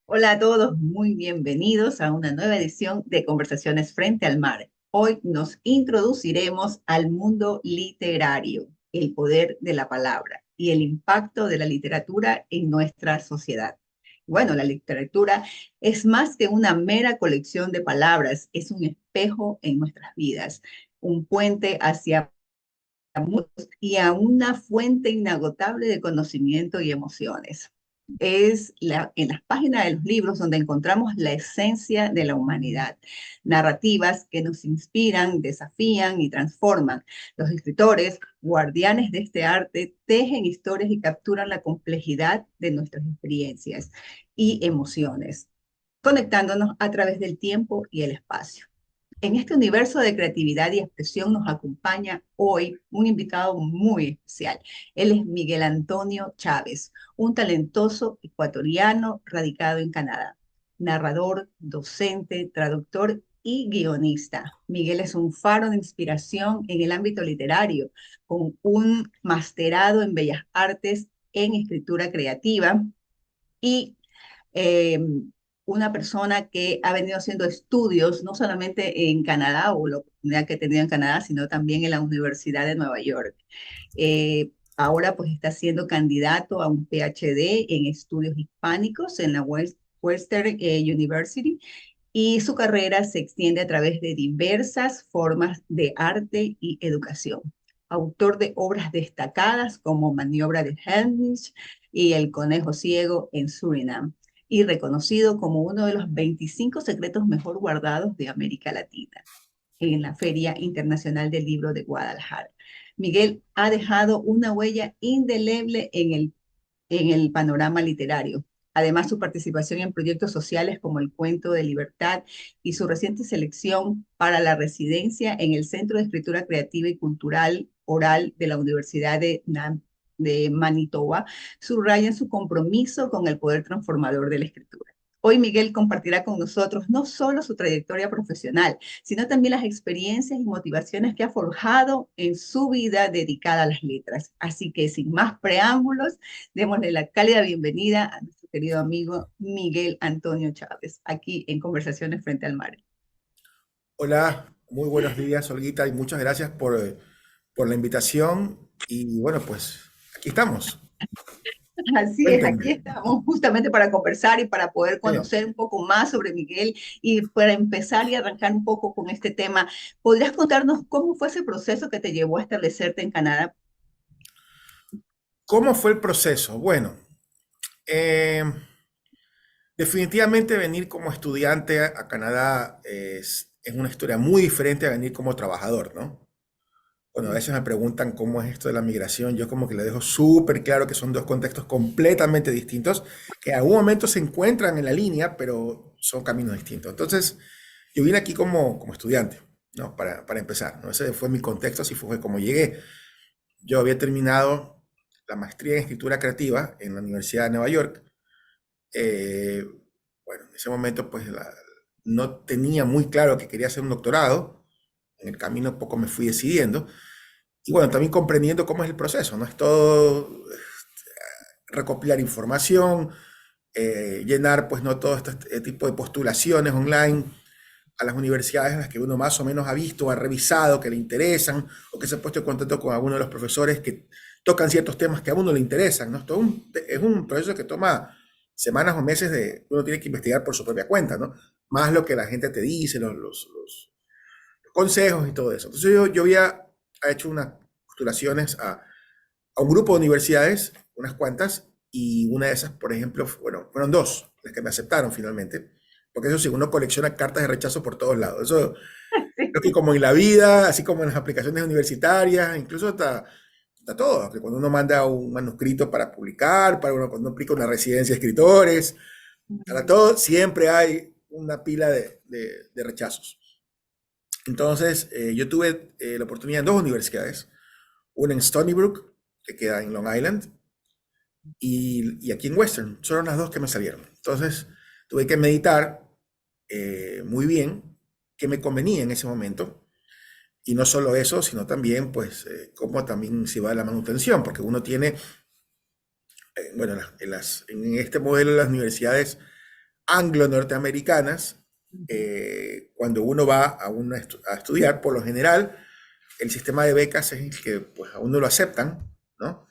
Hola a todos, muy bienvenidos a una nueva edición de Conversaciones frente al mar. Hoy nos introduciremos al mundo literario, el poder de la palabra y el impacto de la literatura en nuestra sociedad. Bueno, la literatura es más que una mera colección de palabras, es un espejo en nuestras vidas, un puente hacia y a una fuente inagotable de conocimiento y emociones. En las páginas de los libros donde encontramos la esencia de la humanidad, narrativas que nos inspiran, desafían y transforman. Los escritores, guardianes de este arte, tejen historias y capturan la complejidad de nuestras experiencias y emociones, conectándonos a través del tiempo y el espacio. En este universo de creatividad y expresión nos acompaña hoy un invitado muy especial. Él es Miguel Antonio Chávez, un talentoso ecuatoriano radicado en Canadá, narrador, docente, traductor y guionista. Miguel es un faro de inspiración en el ámbito literario, con un masterado en Bellas Artes en escritura creativa y eh, una persona que ha venido haciendo estudios no solamente en Canadá o la oportunidad que ha tenido en Canadá, sino también en la Universidad de Nueva York. Ahora pues está siendo candidato a un PhD en estudios hispánicos en la Western University y su carrera se extiende a través de diversas formas de arte y educación. Autor de obras destacadas como Maniobra de Helmich y El Conejo Ciego en Surinam, y reconocido como uno de los 25 secretos mejor guardados de América Latina en la Feria Internacional del Libro de Guadalajara. Miguel ha dejado una huella indeleble en el panorama literario. Además, su participación en proyectos sociales como el Cuento de Libertad y su reciente selección para la residencia en el Centro de Escritura Creativa y Cultural Oral de la Universidad de Manitoba subrayan su compromiso con el poder transformador de la escritura. Hoy Miguel compartirá con nosotros no solo su trayectoria profesional, sino también las experiencias y motivaciones que ha forjado en su vida dedicada a las letras. Así que sin más preámbulos, démosle la cálida bienvenida a nuestro querido amigo Miguel Antonio Chávez, aquí en Conversaciones frente al mar. Hola, muy buenos días, Olguita, y muchas gracias por la invitación. Y bueno, pues aquí estamos. Así es, Cuéntenme. aquí estamos justamente para conversar y para poder Sí. conocer un poco más sobre Miguel y para empezar y arrancar un poco con este tema. ¿Podrías contarnos cómo fue ese proceso que te llevó a establecerte en Canadá? ¿Cómo fue el proceso? Bueno, eh, definitivamente venir como estudiante a Canadá es una historia muy diferente a venir como trabajador, ¿no? Bueno, a veces me preguntan cómo es esto de la migración. Yo como que le dejo súper claro que son dos contextos completamente distintos, que en algún momento se encuentran en la línea, pero son caminos distintos. Entonces, yo vine aquí como estudiante, ¿no? Para empezar, ¿no? Ese fue mi contexto, así fue como llegué. Yo había terminado la maestría en escritura creativa en la Universidad de Nueva York. Eh, bueno, en ese momento pues no tenía muy claro que quería hacer un doctorado. En el camino poco me fui decidiendo. Y bueno, también comprendiendo cómo es el proceso, ¿no? Es todo recopilar información, llenar, pues, no todo este tipo de postulaciones online a las universidades en las que uno más o menos ha visto, ha revisado, que le interesan, o que se ha puesto en contacto con alguno de los profesores que tocan ciertos temas que a uno le interesan, ¿no? Es un proceso que toma semanas o meses de uno tiene que investigar por su propia cuenta, ¿no? Más lo que la gente te dice, los consejos y todo eso. Entonces yo había hecho unas postulaciones a un grupo de universidades, unas cuantas, y una de esas, por ejemplo, bueno, fueron dos las que me aceptaron finalmente, porque eso sí, uno colecciona cartas de rechazo por todos lados. Eso creo que como en la vida, así como en las aplicaciones universitarias, incluso hasta todo, que cuando uno manda un manuscrito para publicar, cuando uno aplica una residencia de escritores, para todo siempre hay una pila de rechazos. Entonces, yo tuve la oportunidad en dos universidades, una en Stony Brook, que queda en Long Island, y aquí en Western. Fueron las dos que me salieron. Entonces, tuve que meditar muy bien qué me convenía en ese momento. Y no solo eso, sino también, pues, cómo también se va la manutención, porque uno tiene, bueno, en este modelo de las universidades anglo-norteamericanas, Ujú. cuando uno va a estudiar, por lo general, el sistema de becas es el que pues, a uno lo aceptan, ¿no?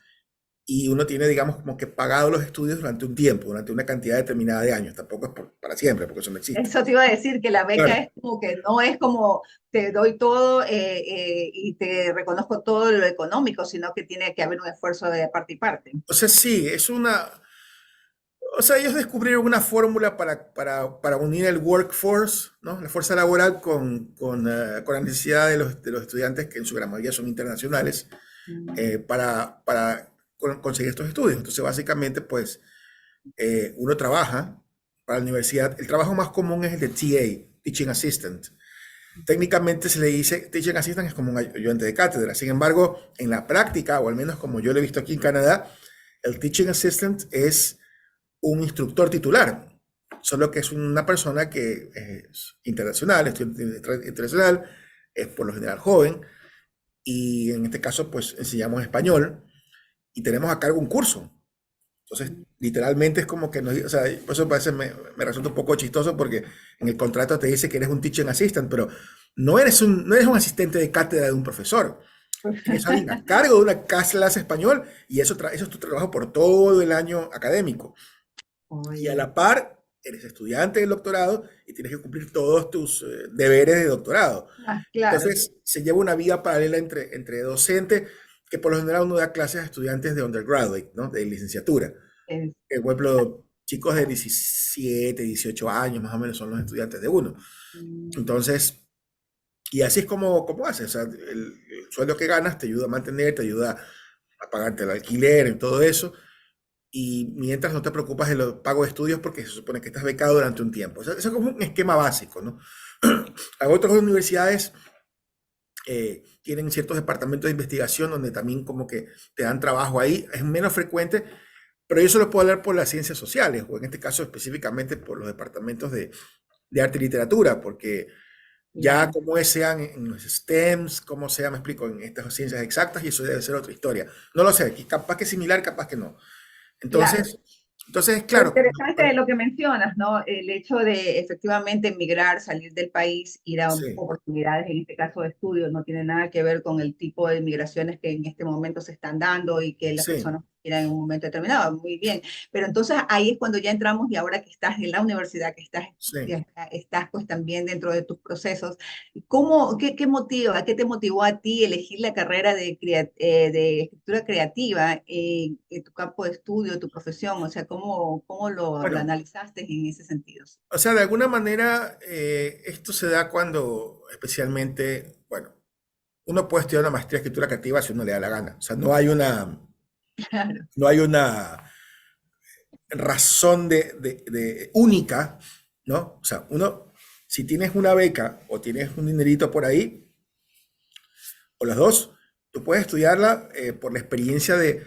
Y uno tiene, digamos, como que pagado los estudios durante un tiempo, durante una cantidad determinada de años. Tampoco es para siempre, porque eso no existe. Eso te iba a decir, que la beca Claro. es como que no es como te doy todo y te reconozco todo lo económico, sino que tiene que haber un esfuerzo de parte y parte. O sea, sí, es una... O sea, ellos descubrieron una fórmula para unir el workforce, ¿no? La fuerza laboral con la necesidad de los estudiantes, que en su gran mayoría son internacionales, Mm. para conseguir estos estudios. Entonces, básicamente, pues, uno trabaja para la universidad. El trabajo más común es el de TA, Teaching Assistant. Técnicamente se le dice Teaching Assistant, es como un ayudante de cátedra. Sin embargo, en la práctica, o al menos como yo lo he visto aquí en Canadá, el Teaching Assistant es un instructor titular, solo que es una persona que es internacional, estudiante internacional, es por lo general joven, y en este caso, pues enseñamos español y tenemos a cargo un curso. Entonces, literalmente es como que nos, o sea, por eso parece, me resulta un poco chistoso porque en el contrato te dice que eres un teaching assistant, pero no eres un asistente de cátedra de un profesor. Eres alguien a cargo de una clase español y eso es tu trabajo por todo el año académico. Y a Oye, la par, eres estudiante del doctorado y tienes que cumplir todos tus deberes de doctorado. claro. Entonces, se lleva una vida paralela entre docente, que por lo general uno da clases a estudiantes de undergraduate, ¿no? De licenciatura. Es- Por ejemplo, chicos de 17, 18 años más o menos son los estudiantes de uno. mm, Entonces, y así es como haces. O sea, el sueldo que ganas te ayuda a mantener, te ayuda a pagarte el alquiler y todo eso. Y mientras no te preocupas de los pagos de estudios porque se supone que estás becado durante un tiempo. O sea, eso es como un esquema básico, ¿no? Hay otras universidades tienen ciertos departamentos de investigación donde también como que te dan trabajo ahí. Es menos frecuente, pero yo solo puedo hablar por las ciencias sociales, o en este caso específicamente por los departamentos de arte y literatura, porque ya ya. como sean en los STEMs, como sea, me explico, en estas ciencias exactas, y eso debe ser otra historia. No lo sé, capaz que es similar, capaz que no. Claro. Entonces, Lo claro, interesante de lo que mencionas, ¿no? El hecho de efectivamente emigrar, salir del país, ir a sí, oportunidades, en este caso de estudio, no tiene nada que ver con el tipo de migraciones que en este momento se están dando y que las sí, personas quieran en un momento determinado. Muy bien. Pero entonces ahí es cuando ya entramos y ahora que estás en la universidad, que estás, sí. ya estás pues también dentro de tus procesos, ¿cómo, qué motiva, qué te motivó a ti elegir la carrera de escritura creativa en tu campo de estudio, tu profesión? O sea, ¿cómo lo Bueno, analizaste en ese sentido? o sea, de alguna manera esto se da cuando especialmente, bueno, uno puede estudiar una maestría en escritura creativa si uno le da la gana. O sea, Claro. no hay una razón de única, ¿no? O sea, si tienes una beca o tienes un dinerito por ahí, o las dos, tú puedes estudiarla por la experiencia de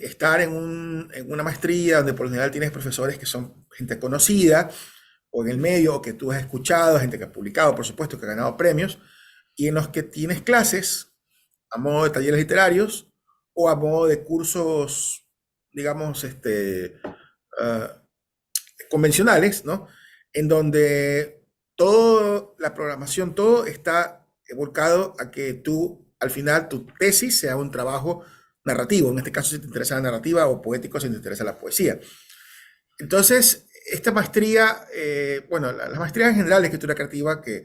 estar en una maestría donde por lo general tienes profesores que son gente conocida o en el medio o que tú has escuchado, gente que ha publicado, por supuesto, que ha ganado premios, y en los que tienes clases a modo de talleres literarios o a modo de cursos, digamos, uh, convencionales, ¿no? En donde toda la programación, todo está volcado a que tú, al final, tu tesis sea un trabajo narrativo. En este caso, si te interesa la narrativa o poético, si te interesa la poesía. Entonces, esta maestría, bueno, las maestrías en general de escritura creativa, que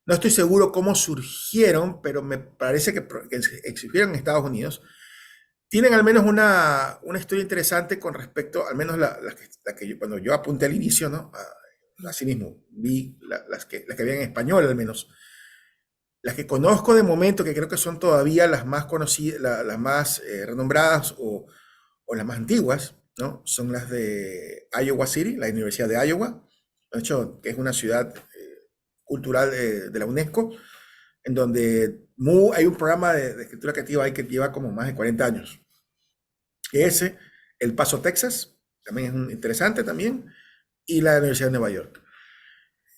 no estoy seguro cómo surgieron, pero me parece que existieron en Estados Unidos, tienen al menos una historia interesante con respecto, al menos la que cuando yo apunté al inicio, ¿no? Así mismo, vi las que había en español al menos. Las que conozco de momento, que creo que son todavía las más conocidas, las más renombradas o las más antiguas, ¿no? Son las de Iowa City, la Universidad de Iowa, de hecho, que es una ciudad cultural de la UNESCO, en donde hay un programa de escritura creativa ahí que lleva como más de 40 años. Ese, El Paso, Texas, también es interesante también, y la Universidad de Nueva York.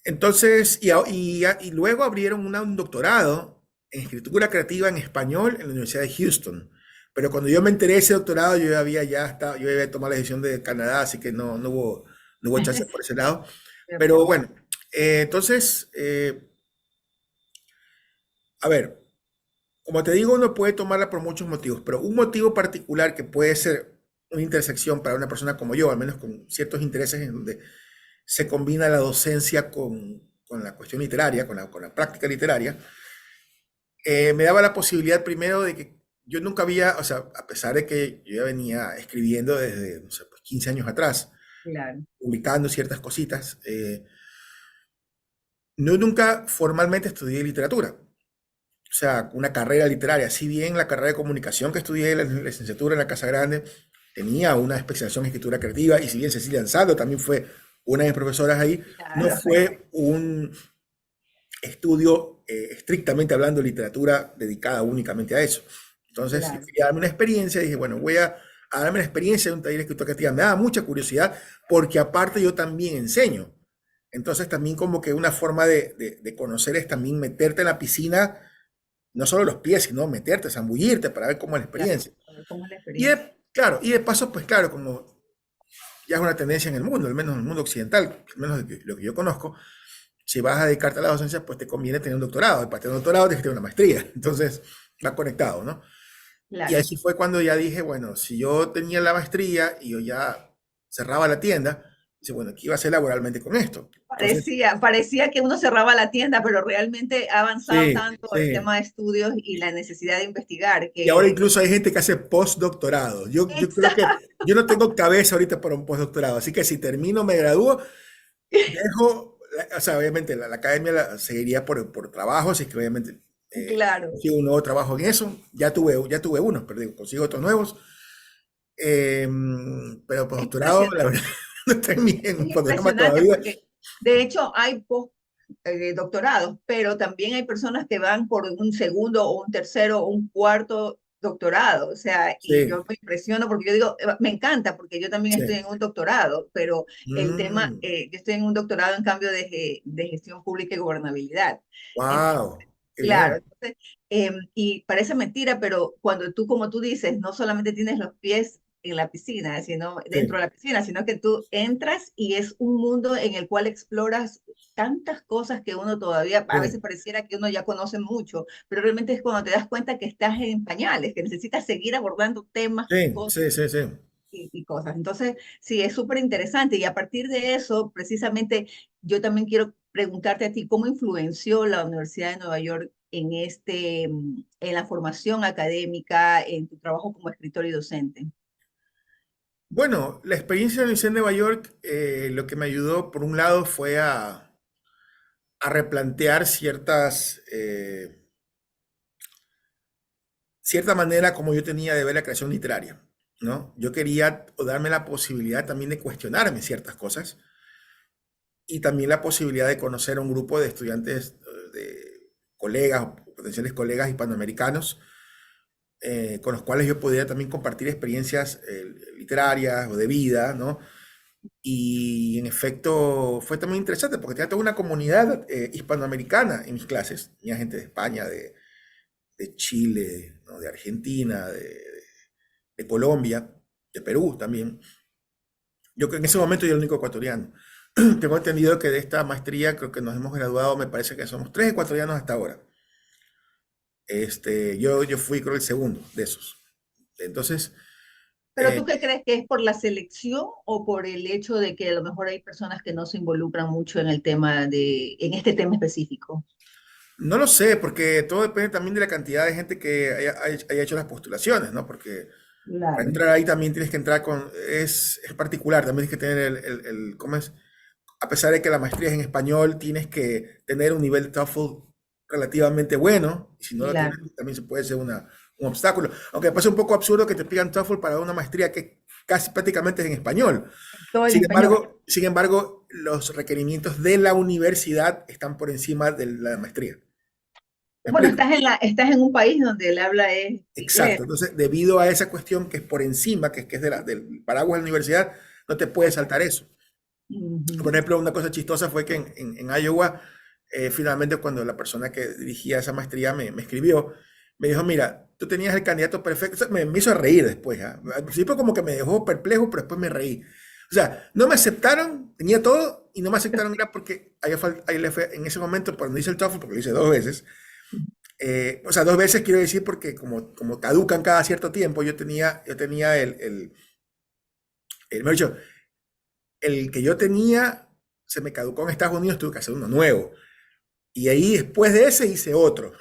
Entonces, y luego abrieron un doctorado en escritura creativa en español en la Universidad de Houston. Pero cuando yo me enteré de ese doctorado, yo había tomado la decisión de Canadá, así que no hubo chance por ese lado. Pero Perfecto. bueno, entonces, a ver, como te digo, uno puede tomarla por muchos motivos, pero un motivo particular que puede ser una intersección para una persona como yo, al menos con ciertos intereses en donde se combina la docencia con la cuestión literaria, con la práctica literaria, me daba la posibilidad primero de que yo nunca había, o sea, a pesar de que yo ya venía escribiendo desde, no sé, pues 15 años atrás, Claro, publicando ciertas cositas, no nunca formalmente estudié literatura, o sea, una carrera literaria. Si bien la carrera de comunicación que estudié, la licenciatura en la Casa Grande, tenía una especialización en escritura creativa, y si bien Cecilia Ansaldo también fue una de mis profesoras ahí, no claro. fue un estudio estrictamente hablando de literatura dedicada únicamente a eso. Entonces, yo Claro. quería darme una experiencia y dije, bueno, voy a darme la experiencia de un taller de escritura creativa. Me daba mucha curiosidad porque aparte yo también enseño. Entonces, también como que una forma de conocer es también meterte en la piscina, no solo los pies, sino meterte, zambullirte para ver cómo es la Claro, experiencia. a ver cómo es la Y experiencia. claro, y de paso, pues claro, como ya es una tendencia en el mundo, al menos en el mundo occidental, al menos lo que yo conozco, si vas a dedicarte a la docencia, pues te conviene tener un doctorado. Y para tener un doctorado tienes que tener una maestría. Entonces, va conectado, ¿no? Y Claro. así fue cuando ya dije, bueno, si yo tenía la maestría y yo ya cerraba la tienda, dice, bueno, ¿qué iba a hacer laboralmente con esto? Entonces, Parecía que uno cerraba la tienda, pero realmente ha avanzado sí, tanto el sí. tema de estudios y la necesidad de investigar Y ahora que incluso hay gente que hace postdoctorado. Yo creo que exacto, yo no tengo cabeza ahorita para un postdoctorado, así que si termino, me gradúo, dejo, o sea, obviamente la academia la seguiría por trabajo, así que obviamente claro. consigo un nuevo trabajo en eso. Ya tuve unos, pero digo, consigo otros nuevos. Pero Es postdoctorado, la impresionante. verdad, no está en Es un programa impresionante todavía. porque de hecho hay doctorados, pero también hay personas que van por un segundo o un tercero o un cuarto doctorado. O sea, y Sí, yo me impresiono porque yo digo, me encanta porque yo también sí. estoy en un doctorado, pero el tema, Mm, yo estoy en un doctorado en cambio de gestión pública y gobernabilidad. wow, qué Claro, bien. entonces, y parece mentira, pero cuando tú, como tú dices, no solamente tienes los pies en la piscina, sino dentro Sí, de la piscina, sino que tú entras y es un mundo en el cual exploras tantas cosas que uno todavía, a veces sí, pareciera que uno ya conoce mucho, pero realmente es cuando te das cuenta que estás en pañales, que necesitas seguir abordando temas, sí, cosas sí, sí, sí. y cosas. Entonces, sí, es súper interesante. Y a partir de eso, precisamente, yo también quiero preguntarte a ti, ¿cómo influenció la Universidad de Nueva York en en la formación académica, en tu trabajo como escritor y docente? Bueno, la experiencia de la Universidad de Nueva York, lo que me ayudó, por un lado, fue a replantear cierta manera como yo tenía de ver la creación literaria, ¿no? Yo quería darme la posibilidad también de cuestionarme ciertas cosas y también la posibilidad de conocer a un grupo de estudiantes, de colegas o potenciales colegas hispanoamericanos, con los cuales yo podía también compartir experiencias literarias o de vida, ¿no? Y en efecto fue también interesante porque tenía toda una comunidad hispanoamericana en mis clases. Tenía gente de España, de Chile, ¿no? De Argentina, de Colombia, de Perú también. Yo en ese momento yo era el único ecuatoriano. Tengo entendido que de esta maestría creo que nos hemos graduado, me parece que somos 3 ecuatorianos hasta ahora. Yo fui creo el segundo de esos. Entonces, ¿Pero eh, tú qué crees que es por la selección o por el hecho de que a lo mejor hay personas que no se involucran mucho en el tema en este tema específico? no lo sé, porque todo depende también de la cantidad de gente que haya hecho las postulaciones, ¿no? Porque para Claro, entrar ahí también tienes que entrar es particular, también tienes que tener ¿cómo es? A pesar de que la maestría es en español, tienes que tener un nivel de TOEFL relativamente bueno, y si no lo tienes, claro. también se puede ser un obstáculo. Aunque me parece un poco absurdo que te pidan TOEFL para una maestría que casi prácticamente es en español. Todo en Sin español. embargo, sin embargo, los requerimientos de la universidad están por encima de la maestría. ¿Me Bueno, explico? estás en un país donde el habla es inglés. Exacto. Entonces, debido a esa cuestión que es por encima, que es del paraguas de la universidad, no te puede saltar eso. Por Ujú. ejemplo, una cosa chistosa fue que en Iowa, finalmente cuando la persona que dirigía esa maestría me escribió, me dijo, mira, tú tenías el candidato perfecto. O sea, me hizo reír después. ¿Ah? Al principio como que me dejó perplejo, pero después me reí. O O sea, no me aceptaron, tenía todo, y no me aceptaron era porque en ese momento, cuando hice el TOEFL, porque lo hice 2 veces, o sea, 2 veces quiero decir porque como caducan cada cierto tiempo, yo tenía mejor dicho, el que yo tenía se me caducó en Estados Unidos, tuve que hacer uno nuevo. Y ahí después de ese hice otro.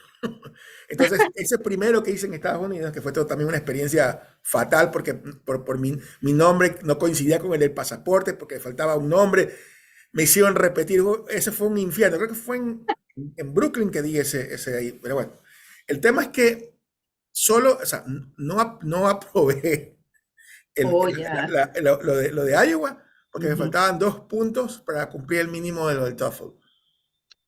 Entonces, ese primero que hice en Estados Unidos, que fue también una experiencia fatal porque por mi nombre no coincidía con el del pasaporte, porque faltaba un nombre, me hicieron repetir, ese fue un infierno, creo que fue en Brooklyn que di ese ahí, pero bueno, el tema es que solo, o sea, no aprobé Oh, ya. lo de Iowa, porque me Ujú. faltaban 2 puntos para cumplir el mínimo de lo del TOEFL. O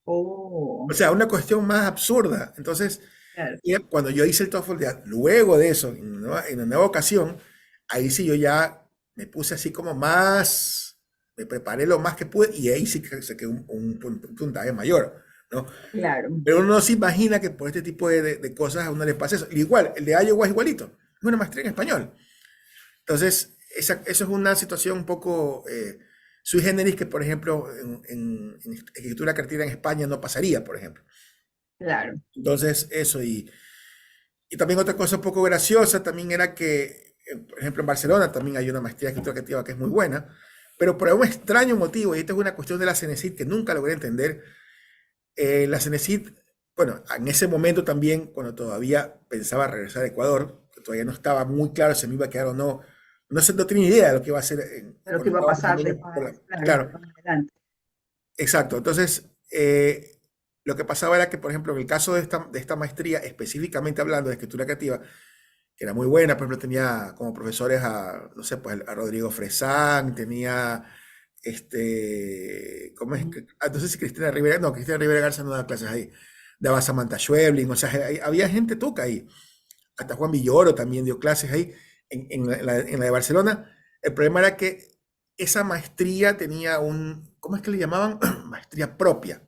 Oh, sea, una cuestión más absurda. Entonces, claro. y cuando yo hice el TOEFL, luego de eso, en una nueva ocasión, ahí sí yo ya me puse así como más, me preparé lo más que pude y ahí sí que saqué un puntaje mayor, ¿no? Claro. Pero uno no se imagina que por este tipo de cosas a uno le pasa eso. Y igual, el de Iowa es igualito, es una maestría en español. Entonces, eso es una situación un poco sui generis que, por ejemplo, en escritura creativa en España no pasaría, por ejemplo. Claro. Entonces, eso. Y también otra cosa un poco graciosa también era que, por ejemplo, en Barcelona también hay una maestría de escritura creativa que es muy buena, pero por algún extraño motivo, y esta es una cuestión de la CENESID que nunca logré entender, la CENESID, bueno, en ese momento también, cuando todavía pensaba regresar a Ecuador, que todavía no estaba muy claro si me iba a quedar o no, no tenía idea de lo que iba a hacer Pero ¿qué cuando iba a estaba pasar empezando después? Claro, claro, más adelante. exacto. Entonces, lo que pasaba era que, por ejemplo, en el caso de esta maestría, específicamente hablando de escritura creativa, que era muy buena, por ejemplo, tenía como profesores no sé, pues a Rodrigo Fresán, tenía, ¿cómo es? Ujú. No sé si Cristina Rivera, no, Cristina Rivera Garza no da clases ahí, daba Samantha Schweblin, o sea, había gente tuca ahí, hasta Juan Villoro también dio clases ahí, en la de Barcelona. El problema era que esa maestría tenía ¿cómo es que le llamaban? Maestría propia,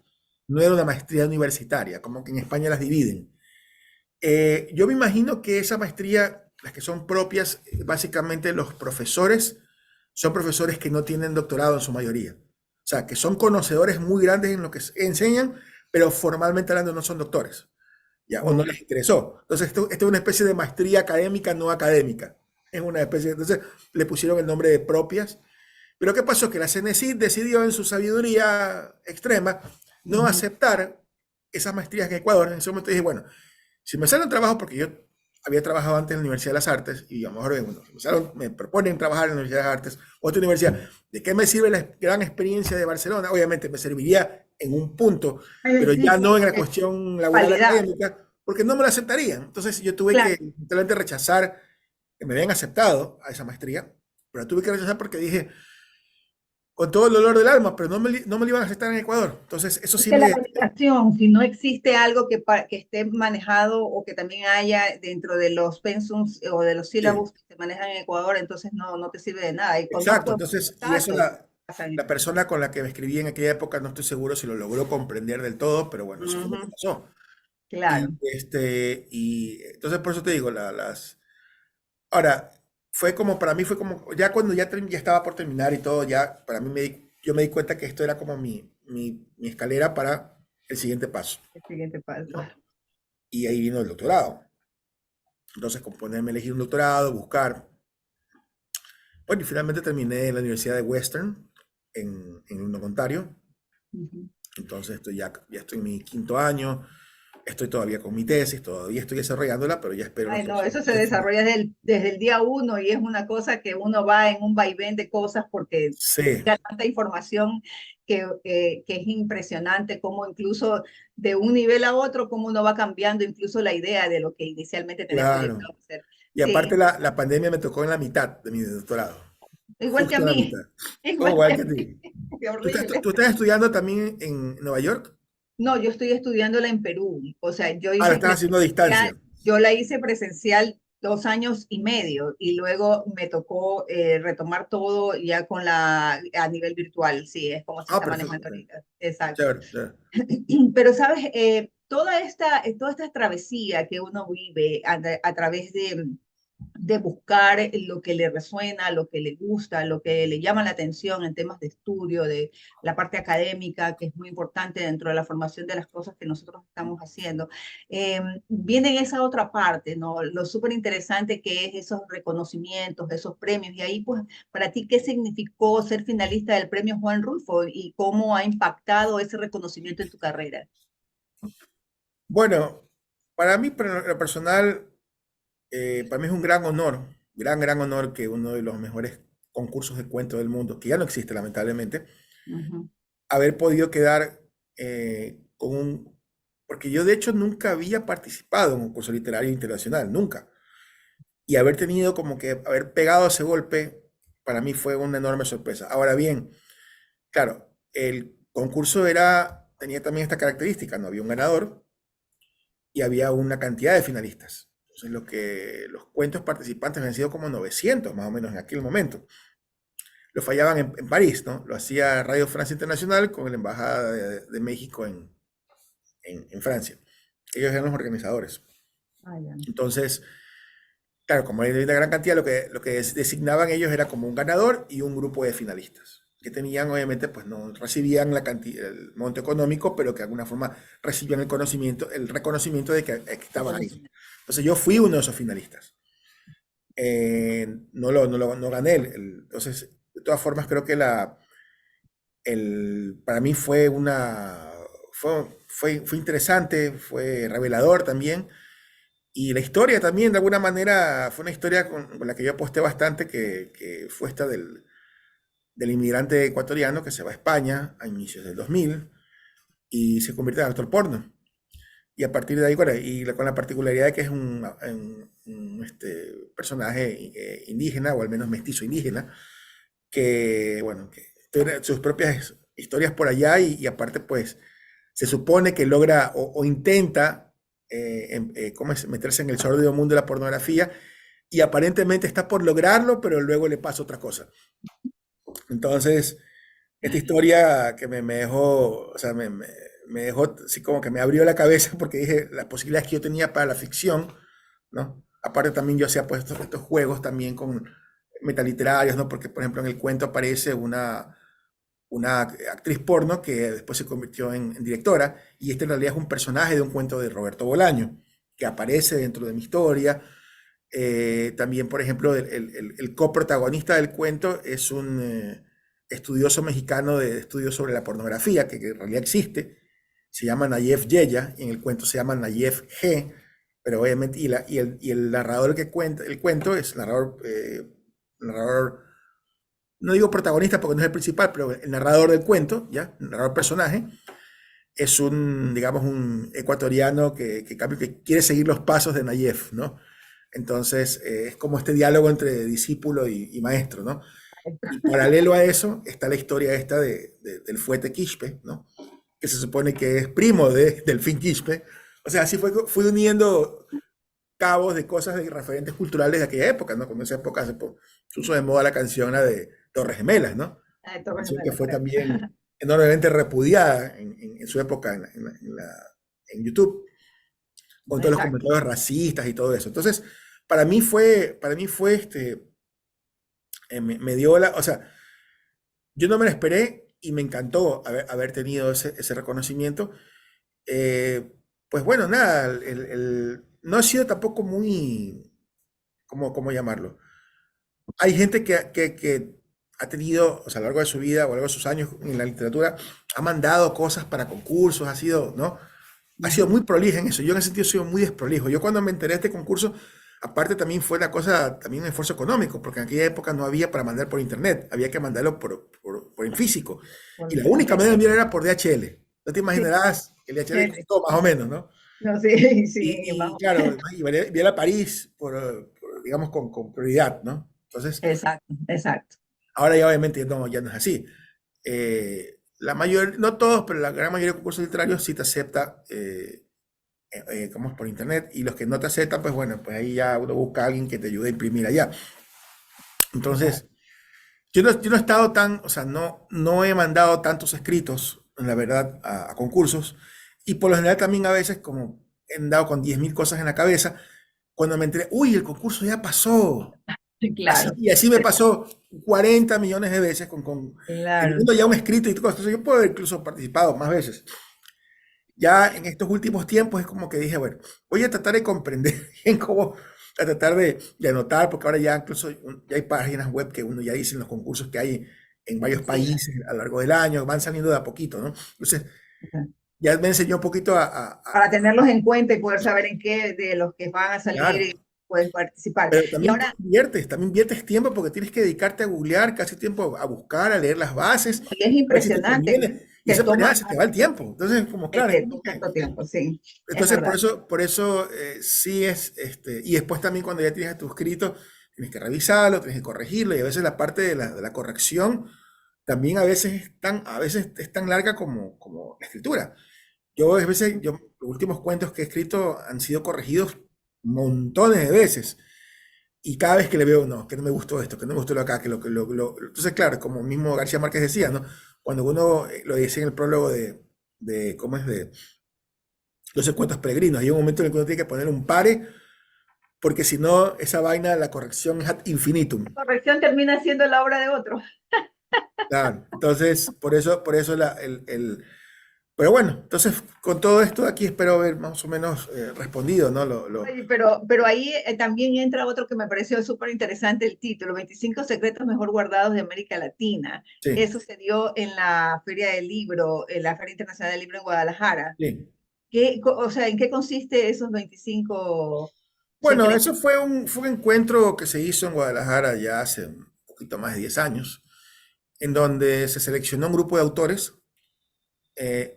no era una maestría universitaria, como que en España las dividen. Yo me imagino que esa maestría, las que son propias, básicamente los profesores son profesores que no tienen doctorado en su mayoría. O sea, que son conocedores muy grandes en lo que enseñan, pero formalmente hablando no son doctores, ¿ya? O no Oh, les interesó. Entonces, esto es una especie de maestría académica no académica. Es una especie, entonces le pusieron el nombre de propias. Pero ¿qué pasó? Que la CNCID decidió en su sabiduría extrema no ujú. aceptar esas maestrías en Ecuador. En ese momento dije, bueno, si me sale un trabajo, porque yo había trabajado antes en la Universidad de las Artes, y a lo mejor bueno, me proponen trabajar en la Universidad de las Artes, otra universidad, ¿de qué me sirve la gran experiencia de Barcelona? Obviamente me serviría en un punto, pero Sí, ya sí, no en la cuestión laboral validar. académica, porque no me la aceptarían. Entonces yo tuve que Claro. literalmente rechazar, que me habían aceptado a esa maestría, pero tuve que rechazar porque dije, con todo el dolor del alma, pero no me lo iban a aceptar en Ecuador. Entonces eso Es sí que la me... validación, si no existe algo que esté manejado o que también haya dentro de los pensums o de los Sí. sílabos que se manejan en Ecuador, entonces no te sirve de nada. Y Exacto, conozco entonces, y eso casos que pasan. la persona con la que me escribí en aquella época no estoy seguro si lo logró comprender del todo, pero bueno, eso fue lo que Ujú, pasó. claro. Y entonces por eso te digo, ahora, para mí fue como, ya cuando ya estaba por terminar y todo, ya para mí yo me di cuenta que esto era como mi escalera para el siguiente paso, El siguiente paso. ¿no? Y ahí vino el doctorado. Entonces, con ponerme a elegir un doctorado, buscar. Bueno, y finalmente terminé en la Universidad de Western, en Ontario. Ujú. Entonces ya estoy en mi quinto año, estoy todavía con mi tesis, todavía estoy desarrollándola, pero ya espero en los Ay, no, próximos eso se meses tener. desarrolla desde el día uno y es una cosa que uno va en un vaivén de cosas porque Sí, da tanta información que es impresionante cómo incluso de un nivel a otro, cómo uno va cambiando incluso la idea de lo que inicialmente tenía claro. proyectado hacer. Y aparte Sí, la pandemia me tocó en la mitad de mi doctorado, igual que a justo en la mí, mitad. Oh, igual que igual a que a mí, ti. qué ¿Tú estás, horrible. tú estás estudiando también en Nueva York? No, yo estoy estudiándola en Perú. O sea, yo Ah, la hice estás haciendo a presencial, distancia. yo la hice presencial 2 años y medio y luego me tocó retomar todo ya a nivel virtual. Sí, es como se Ah, está perfecto. manejando ahorita. Exacto. Chévere, chévere. Pero sabes, toda esta travesía que uno vive a través de buscar lo que le resuena, lo que le gusta, lo que le llama la atención en temas de estudio, de la parte académica, que es muy importante dentro de la formación de las cosas que nosotros estamos haciendo. Viene esa otra parte, ¿no? Lo súper interesante que es esos reconocimientos, esos premios. Y ahí, pues, para ti, ¿qué significó ser finalista del premio Juan Rulfo y cómo ha impactado ese reconocimiento en tu carrera? Bueno, para mí, para lo personal, para mí es un gran honor, gran honor que uno de los mejores concursos de cuento del mundo, que ya no existe lamentablemente, Uh -huh. haber podido quedar con un... Porque yo de hecho nunca había participado en un concurso literario internacional, nunca. Y haber tenido como que haber pegado ese golpe, para mí fue una enorme sorpresa. Ahora bien, claro, el concurso tenía también esta característica, no había un ganador y había una cantidad de finalistas. Entonces, los cuentos participantes han sido como 900 más o menos en aquel momento. Lo fallaban en París, ¿no? Lo hacía Radio Francia Internacional con la Embajada de México en Francia. Ellos eran los organizadores. Ah, ya. Entonces, claro, como hay una gran cantidad, lo que designaban ellos era como un ganador y un grupo de finalistas, que tenían, obviamente, pues no recibían el monto económico, pero que de alguna forma recibían el reconocimiento de que estaban ahí. Entonces yo fui uno de esos finalistas. No gané. Entonces, de todas formas, creo que para mí fue interesante, fue revelador también. Y la historia también, de alguna manera, fue una historia con la que yo aposté bastante, que fue esta del inmigrante ecuatoriano que se va a España a inicios del 2000 y se convierte en actor porno. Y a partir de ahí, bueno, con la particularidad de que es un personaje indígena, o al menos mestizo indígena, que, bueno, que tiene sus propias historias por allá y aparte, pues, se supone que logra o intenta ¿cómo es? Meterse en el sórdido mundo de la pornografía y aparentemente está por lograrlo, pero luego le pasa otra cosa. Entonces, esta historia que me dejó, o sea, me dejó así como que me abrió la cabeza porque dije las posibilidades que yo tenía para la ficción, ¿no? Aparte también yo hacía pues estos juegos también con metaliterarios, ¿no? Porque, por ejemplo, en el cuento aparece una actriz porno que después se convirtió en directora, y este en realidad es un personaje de un cuento de Roberto Bolaño, que aparece dentro de mi historia. También, por ejemplo, el coprotagonista del cuento es un estudioso mexicano de estudios sobre la pornografía, que en realidad existe, se llama Nayef Yeya, y en el cuento se llama Nayef G, pero obviamente, y el narrador que cuenta el cuento es narrador no digo protagonista porque no es el principal, pero el narrador del cuento, ¿ya? El narrador personaje, es digamos, un ecuatoriano que quiere seguir los pasos de Nayef, ¿no? Entonces, es como este diálogo entre discípulo y maestro, ¿no? Y paralelo a eso está la historia esta del fuete Quispe, ¿no? Que se supone que es primo de Delfín Quispe. O sea, así fui uniendo cabos de cosas de referentes culturales de aquella época, ¿no? Cuando en esa época se puso de moda la canción la de Torres Gemelas, ¿no? Ay, Una Torres canción que Gemelas, fue correcto. también enormemente repudiada en su época en YouTube, con todos los Exacto. comentarios racistas y todo eso. Entonces, para mí fue me dio o sea, yo no me lo esperé y me encantó haber tenido ese reconocimiento. Eh, pues bueno, nada, no ha sido tampoco muy, ¿cómo llamarlo? Hay gente que ha tenido, o sea, a lo largo de su vida o a lo largo de sus años en la literatura, ha mandado cosas para concursos, ha sido, ¿no? Ha sido Ujú. muy prolija en eso. Yo en ese sentido soy muy desprolijo. Yo cuando me enteré de este concurso, aparte también fue una cosa, también un esfuerzo económico, porque en aquella época no había para mandar por internet, había que mandarlo por en físico. Y la única manera de enviar era por DHL. No te Sí, imaginarás que el DHL sí, costó más o menos, ¿no? no, sí, sí, más Y o claro, menos. y enviar a París, digamos, con prioridad, ¿no? Entonces, Exacto, exacto. ahora ya obviamente ya no es así. No todos, pero la gran mayoría de concursos literarios sí te acepta, como es por internet, y los que no te aceptan, pues bueno, pues ahí ya uno busca a alguien que te ayude a imprimir allá. Exacto. Entonces, yo no he estado o sea, no he mandado tantos escritos, la verdad, a concursos, y por lo general también a veces, como he andado con 10.000 cosas en la cabeza, cuando me enteré, uy, el concurso ya pasó. Así, Claro, y así me pasó 40 millones de veces claro. teniendo ya un escrito y todo. Entonces yo puedo haber incluso participado más veces. Ya en estos últimos tiempos es como que dije, bueno, voy a tratar de comprender bien cómo, a tratar de anotar, porque ahora ya incluso ya hay páginas web que uno ya dice los concursos que hay en varios Sí. países a lo largo del año, van saliendo de a poquito, ¿no? Entonces, ya me enseñó un poquito Para tenerlos en cuenta y poder saber en qué de los que van a claro, salir puedes participar. pero Y ahora, también inviertes tiempo porque tienes que dedicarte a googlear, casi tiempo a buscar, a leer las bases, y es a ver si te impresionante, conviene, y te eso pues nada, toma, se te va el tiempo. Entonces, como claro, es te como toma que harto tiempo, sí, es entonces, verdad. por eso sí es, y después también cuando ya tienes tu escrito, tienes que revisarlo, tienes que corregirlo, y a veces la parte de la corrección también a veces es tan larga como la escritura. Los últimos cuentos que he escrito han sido corregidos montones de veces, y cada vez que le veo, no, que no me gustó esto, que no me gustó lo acá, entonces, claro, como mismo García Márquez decía, ¿no? Cuando uno lo decía en el prólogo ¿cómo es? De los cuentos peregrinos. Hay un momento en el que uno tiene que poner un pare, porque si no, esa vaina, la corrección es ad infinitum. La corrección termina siendo la obra de otro. Claro. Entonces, por eso pero bueno, entonces con todo esto aquí espero haber más o menos respondido, ¿no? Oye, pero ahí también entra otro que me pareció súper interesante el título, 25 secretos mejor guardados de América Latina. Sí, Eso se dio en la Feria del Libro, en la Feria Internacional del Libro en Guadalajara. sí. O sea, ¿en qué consiste esos 25 Bueno, secretos? eso fue un encuentro que se hizo en Guadalajara ya hace un poquito más de 10 años, en donde se seleccionó un grupo de autores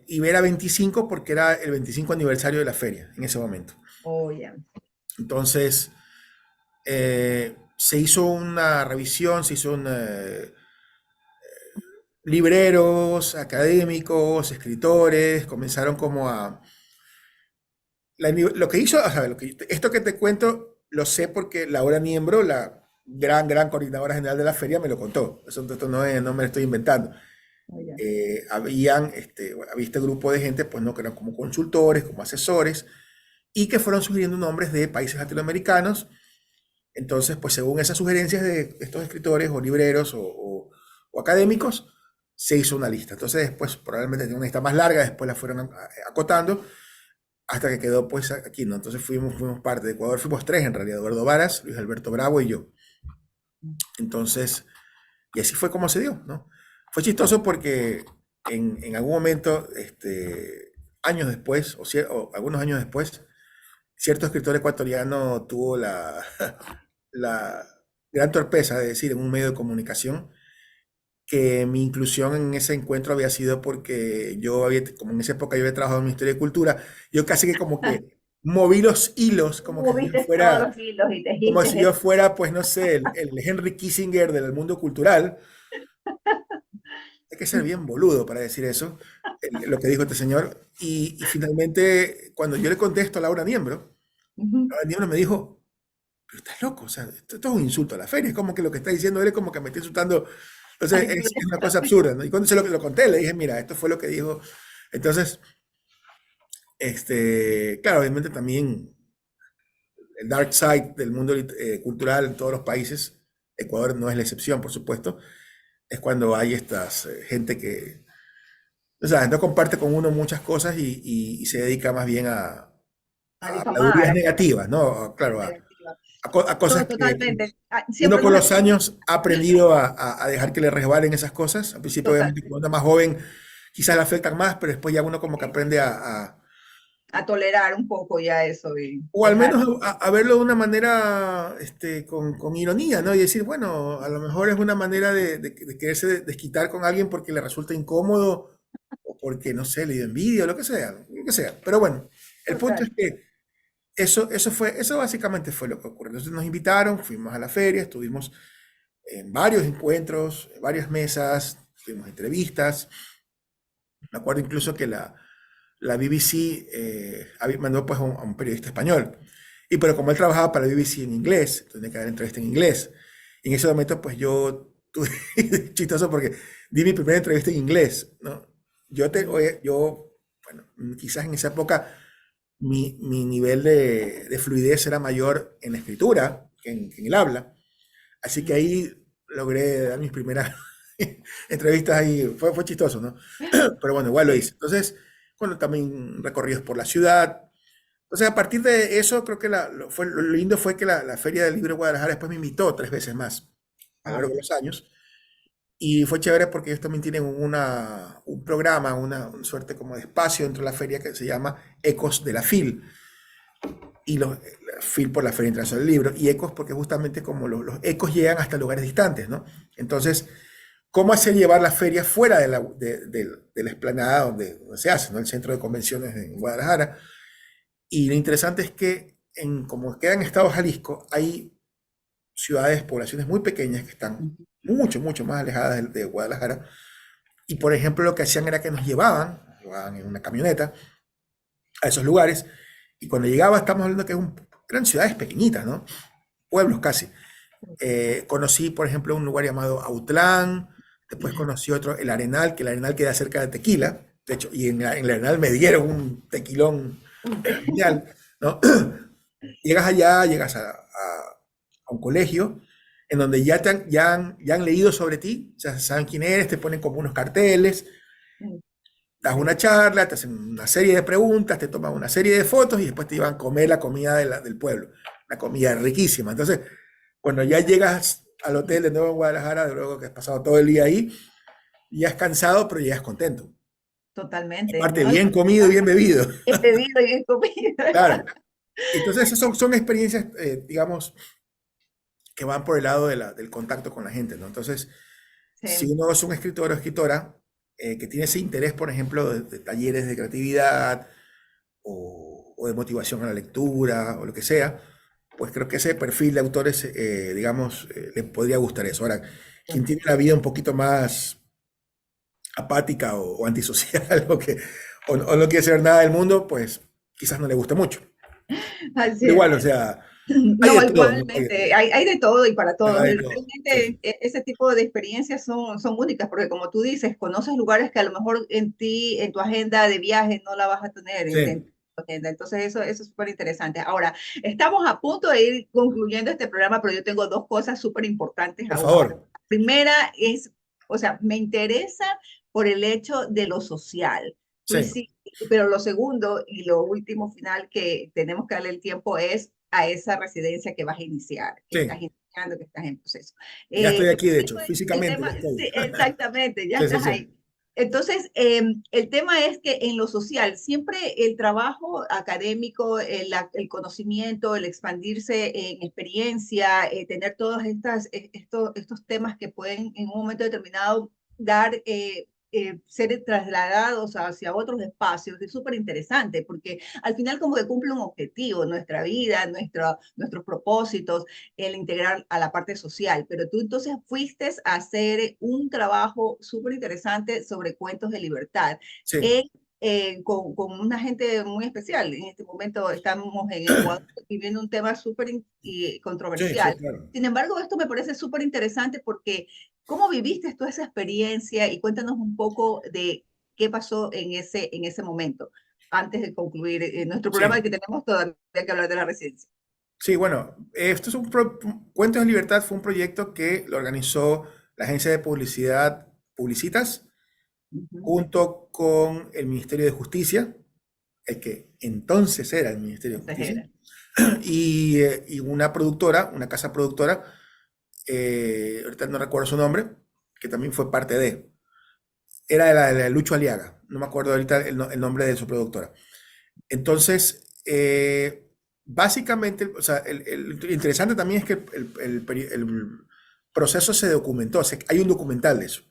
y era 25 porque era el 25 aniversario de la feria en ese momento. Oh, ya. Entonces, se hizo una revisión, se hizo libreros, académicos, escritores, comenzaron como lo que hizo, o sea, esto que te cuento, lo sé porque Laura Niembro, la gran coordinadora general de la feria, me lo contó. Esto no me lo estoy inventando. Oh, ya. Había este grupo de gente, pues no, que eran como consultores, como asesores, y que fueron sugiriendo nombres de países latinoamericanos. Entonces, pues según esas sugerencias de estos escritores o libreros o académicos, se hizo una lista. Entonces, después probablemente tenía una lista más larga, después la fueron acotando hasta que quedó pues aquí, ¿no? Entonces fuimos parte de Ecuador, fuimos tres en realidad, Eduardo Varas, Luis Alberto Bravo y yo. Entonces, y así fue como se dio, ¿no? Fue chistoso porque en algún momento, años después, o algunos años después, cierto escritor ecuatoriano tuvo la gran torpeza de decir en un medio de comunicación que mi inclusión en ese encuentro había sido porque como en esa época yo había trabajado en el Ministerio de Cultura, yo casi que como que moví los hilos, Tú moviste todos los hilos y como tejiste si yo fuera, pues no sé, el Henry Kissinger del mundo cultural. Hay que ser bien boludo para decir eso, lo que dijo este señor. Y finalmente, cuando yo le contesto a Ujú. Laura Niembro me dijo, pero estás loco, o sea, esto es un insulto a la feria, es como que lo que está diciendo él es como que me está insultando. Entonces, Ay, es una cosa absurda, ¿no? Y cuando se lo conté, le dije, mira, esto fue lo que dijo. Entonces, claro, obviamente también el dark side del mundo cultural en todos los países, Ecuador no es la excepción, por supuesto, es cuando hay estas gente que, o sea, no comparte con uno muchas cosas y se dedica más bien a a difamar, habladurías negativas, ¿no? Claro, negativa. a No, cosas que totalmente. Ah, uno siempre con nos los hemos años ha aprendido a dejar que le resbalen esas cosas. Al principio, obviamente, totalmente cuando uno es más joven, quizás le afectan más, pero después ya uno como que aprende a tolerar un poco ya eso y o al dejar. menos a verlo de una manera con ironía, ¿no? Y decir, bueno, a lo mejor es una manera de quererse desquitar con alguien porque le resulta incómodo o porque, no sé, le dio envidia o lo que sea, lo que sea. Pero bueno, el punto es Total. que eso básicamente fue lo que ocurrió. Entonces nos invitaron, fuimos a la feria, estuvimos en varios encuentros, en varias mesas, tuvimos entrevistas. Me acuerdo incluso que la BBC mandó pues a un periodista español. Pero como él trabajaba para la BBC en inglés, tenía que dar entrevista en inglés. Y en ese momento pues yo tuve, chistoso porque di mi primera entrevista en inglés, ¿no? Yo, bueno, quizás en esa época mi nivel de fluidez era mayor en la escritura que en el habla. Así que ahí logré dar mis primeras entrevistas ahí. Fue chistoso, ¿no? Pero bueno, igual lo Sí. hice. Entonces, bueno, también recorridos por la ciudad. Entonces, a partir de eso, creo que lo lindo fue que la Feria del Libro de Guadalajara después me invitó 3 veces más a lo largo Wow. de los años. Y fue chévere porque ellos también tienen un programa, una suerte como de espacio dentro de la feria que se llama Ecos de la FIL. Y la FIL por la Feria Internacional del Libro. Y Ecos porque justamente como los ecos llegan hasta lugares distantes, ¿no? Entonces, ¿cómo hacer llevar la feria fuera de la explanada donde se hace, ¿no? El centro de convenciones en Guadalajara. Y lo interesante es que, como queda en Estado Jalisco, hay ciudades, poblaciones muy pequeñas que están mucho, mucho más alejadas de Guadalajara. Y por ejemplo, lo que hacían era que nos llevaban en una camioneta a esos lugares. Y cuando llegaba, estamos hablando que eran ciudades pequeñitas, ¿no? Pueblos casi. Conocí, por ejemplo, un lugar llamado Autlán. Después conocí otro, el Arenal, que el Arenal queda cerca de Tequila. De hecho, y en el Arenal me dieron un tequilón genial, ¿no? Llegas allá, llegas a un colegio en donde ya han leído sobre ti, o sea, saben quién eres, te ponen como unos carteles, das una Sí. charla, te hacen una serie de preguntas, te toman una serie de fotos y después te iban a comer la comida del pueblo, una comida riquísima. Entonces, cuando ya llegas al hotel de nuevo en Guadalajara, de luego que has pasado todo el día ahí, ya has cansado, pero llegas contento. Totalmente, Aparte, ¿no? bien comido y bien bebido. He bebido y he comido. Claro. Entonces, esas son experiencias, digamos, que van por el lado del contacto con la gente, ¿no? Entonces, si Sí. uno es un escritor o escritora que tiene ese interés, por ejemplo, de talleres de creatividad o de motivación a la lectura o lo que sea, pues creo que ese perfil de autores, digamos, le podría gustar eso. Ahora, quien tiene la vida un poquito más apática o antisocial o no quiere saber nada del mundo, pues quizás no le guste mucho. Así Pero es. igual, o sea, hay de No, todo, ¿no? Hay de igualmente, todo. hay de todo y para todos. Hay de todo. Sí, Realmente sí. ese tipo de experiencias son únicas porque como tú dices, conoces lugares que a lo mejor en ti, en tu agenda de viaje no la vas a tener en Sí, tu agenda. Entonces eso es súper interesante. Ahora, estamos a punto de ir concluyendo este programa, pero yo tengo dos cosas súper importantes por aún. La favor. primera es, o sea, me interesa por el hecho de lo social. Tú Sí, hiciste, pero lo segundo y lo último final que tenemos que darle el tiempo es a esa residencia que vas a iniciar, que estás sí. iniciando, que estás en proceso. Ya estoy aquí, de El hecho, el físicamente ya tema, estoy. sí, exactamente, ya Sí, sí, estás sí. ahí. Entonces, el tema es que en lo social, siempre el trabajo académico, el conocimiento, el expandirse en experiencia, tener todos estos temas que pueden en un momento determinado dar ser trasladados hacia otros espacios, es súper interesante porque al final como que cumple un objetivo, nuestra vida, nuestros propósitos, el integrar a la parte social, pero tú entonces fuiste a hacer un trabajo súper interesante sobre cuentos de libertad. Sí, En, con una gente muy especial. En este momento estamos en Ecuador viviendo un tema súper sí, sí, controversial. claro. Sin embargo, esto me parece súper interesante porque ¿cómo viviste tú esa experiencia? Y cuéntanos un poco de qué pasó en ese momento, antes de concluir nuestro programa Sí, que tenemos todavía que hablar de la residencia. sí, bueno, esto es Cuentos de Libertad fue un proyecto que lo organizó la agencia de publicidad Publicitas Ujú. junto con el Ministerio de Justicia, el que entonces era el Ministerio de Justicia, Consejera. y una productora, una casa productora, ahorita no recuerdo su nombre, que también fue parte de. Era de la Lucho Aliaga, no me acuerdo ahorita el nombre de su productora. Entonces, básicamente, o sea, el interesante también es que el proceso se documentó, hay un documental de eso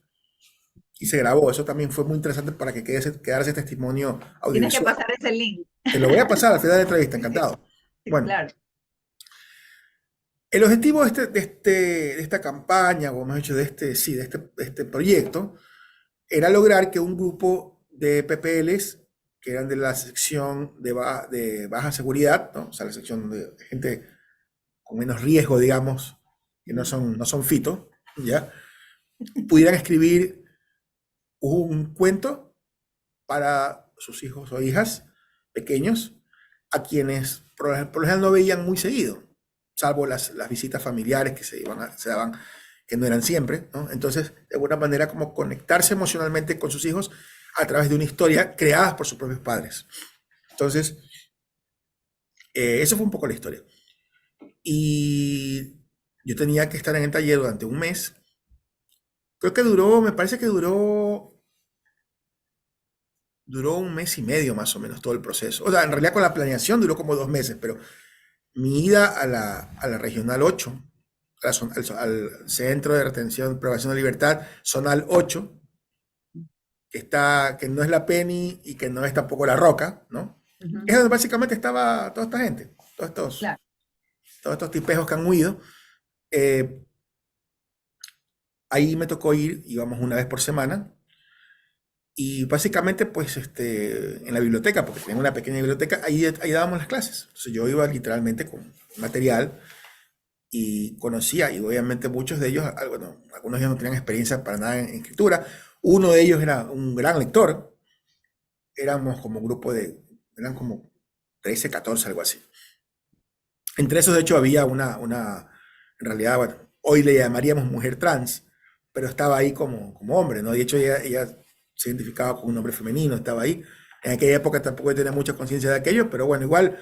y se grabó. Eso también fue muy interesante para que quedara ese testimonio Tienes que audiovisual. pasar ese link. Te lo voy a pasar al final de la entrevista, Sí, sí, encantado. sí, Bueno, claro. el objetivo de esta campaña, o mejor dicho, sí, de este proyecto, era lograr que un grupo de PPLs, que eran de la sección de baja seguridad, ¿no? O sea, la sección de gente con menos riesgo, digamos, que no son fito, ¿ya? Pudieran escribir un cuento para sus hijos o hijas pequeños a quienes por lo general no veían muy seguido, salvo las visitas familiares que se daban, que no eran siempre, ¿no? Entonces, de alguna manera, como conectarse emocionalmente con sus hijos a través de una historia creada por sus propios padres. Entonces, eso fue un poco la historia. Y yo tenía que estar en el taller durante un mes. Creo que me parece que duró un mes y medio más o menos todo el proceso. O sea, en realidad con la planeación duró como 2 meses, pero mi ida a la Regional 8, al Centro de Retención, Privación de Libertad, Zonal 8, que no es la Penny y que no es tampoco la Roca, ¿no? Ujú. Es donde básicamente estaba toda esta gente, Claro. todos estos tipejos que han huido. Eh, Ahí me tocó ir, íbamos una vez por semana, y básicamente, pues, en la biblioteca, porque tenía una pequeña biblioteca, ahí dábamos las clases. Entonces yo iba literalmente con material y conocía, y obviamente muchos de ellos, bueno, algunos ya no tenían experiencia para nada en escritura. Uno de ellos era un gran lector, éramos como grupo eran como 13, 14, algo así. Entre esos, de hecho, había en realidad, bueno, hoy le llamaríamos mujer trans, pero estaba ahí como hombre, ¿no? De hecho, ella se identificaba como un hombre femenino, estaba ahí. En aquella época tampoco tenía mucha conciencia de aquello, pero bueno, igual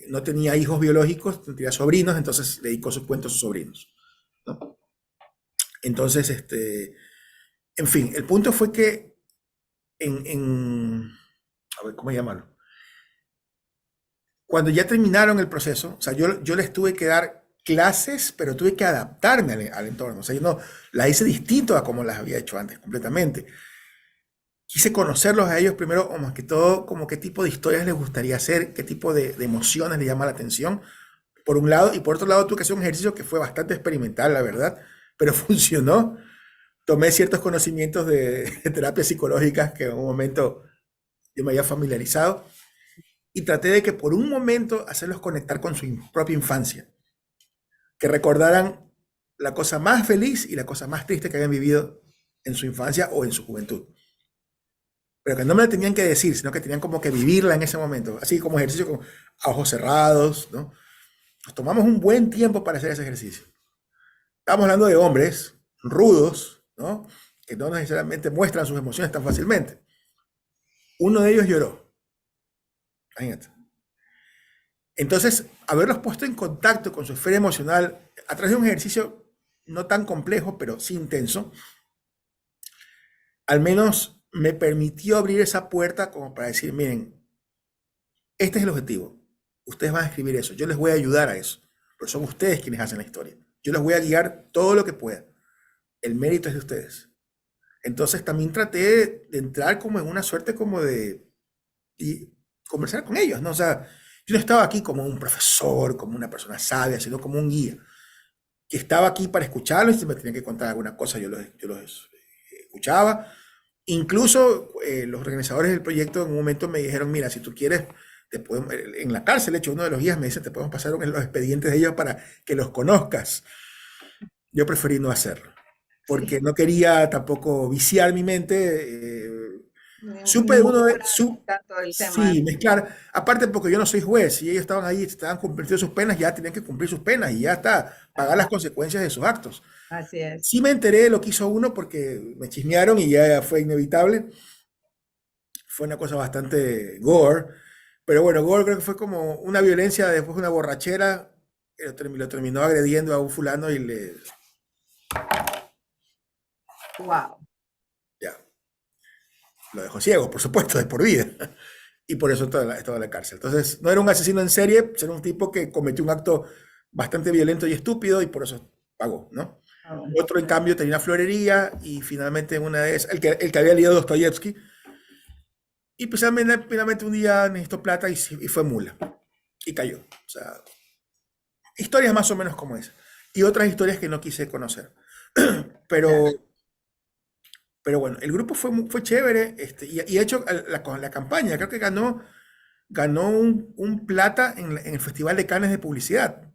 no tenía hijos biológicos, tenía sobrinos, entonces dedicó sus cuentos a sus sobrinos, ¿no? Entonces, en fin, el punto fue que a ver, ¿cómo llamarlo? Cuando ya terminaron el proceso, o sea, yo les tuve que dar clases, pero tuve que adaptarme al entorno. O sea, yo no las hice distinto a como las había hecho antes, completamente. Quise conocerlos a ellos primero, o más que todo, como qué tipo de historias les gustaría hacer, qué tipo de emociones les llama la atención, por un lado, y por otro lado tuve que hacer un ejercicio que fue bastante experimental, la verdad, pero funcionó. Tomé ciertos conocimientos de terapias psicológicas que en un momento yo me había familiarizado y traté de que por un momento hacerlos conectar con su propia infancia, que recordaran la cosa más feliz y la cosa más triste que habían vivido en su infancia o en su juventud. Pero que no me la tenían que decir, sino que tenían como que vivirla en ese momento, así como ejercicio con a ojos cerrados, ¿no? Nos tomamos un buen tiempo para hacer ese ejercicio. Estamos hablando de hombres rudos, ¿no? Que no necesariamente muestran sus emociones tan fácilmente. Uno de ellos lloró. Imagínate. Entonces, haberlos puesto en contacto con su esfera emocional a través de un ejercicio no tan complejo, pero sí intenso, al menos me permitió abrir esa puerta como para decir, miren, este es el objetivo. Ustedes van a escribir eso. Yo les voy a ayudar a eso. Pero son ustedes quienes hacen la historia. Yo les voy a guiar todo lo que pueda. El mérito es de ustedes. Entonces también traté de entrar como en una suerte como y conversar con ellos, ¿no? O sea, yo no estaba aquí como un profesor, como una persona sabia, sino como un guía, que estaba aquí para escucharlos y si me tenían que contar alguna cosa, yo los escuchaba. Incluso los organizadores del proyecto en un momento me dijeron, mira, si tú quieres, en la cárcel, de hecho, uno de los guías me dice, te podemos pasar los expedientes de ellos para que los conozcas. Yo preferí no hacerlo, porque Sí. no quería tampoco viciar mi mente. Ni Supe uno de, involucrar tanto el tema. sí, mezclar, aparte porque yo no soy juez y ellos estaban ahí, estaban cumpliendo sus penas, ya tenían que cumplir sus penas y ya está, pagar las Ajá, consecuencias de sus actos. así es. Sí me enteré de lo que hizo uno porque me chismearon y ya fue inevitable. Fue una cosa bastante gore, pero bueno, gore creo que fue como una violencia después de una borrachera, que lo terminó agrediendo a un fulano y Wow. ya, lo dejó ciego, por supuesto, de por vida. Y por eso estaba en la cárcel. Entonces, no era un asesino en serie, era un tipo que cometió un acto bastante violento y estúpido y por eso pagó, ¿no? Otro, en cambio, tenía una florería y finalmente en una de esas, el que había leído Dostoyevsky, y pues finalmente un día necesitó plata y fue mula y cayó. O sea, historias más o menos como esa. Y otras historias que no quise conocer. Claro. Pero, pero bueno, el grupo fue chévere y de hecho la campaña creo que ganó un plata en el Festival de Cannes de Publicidad,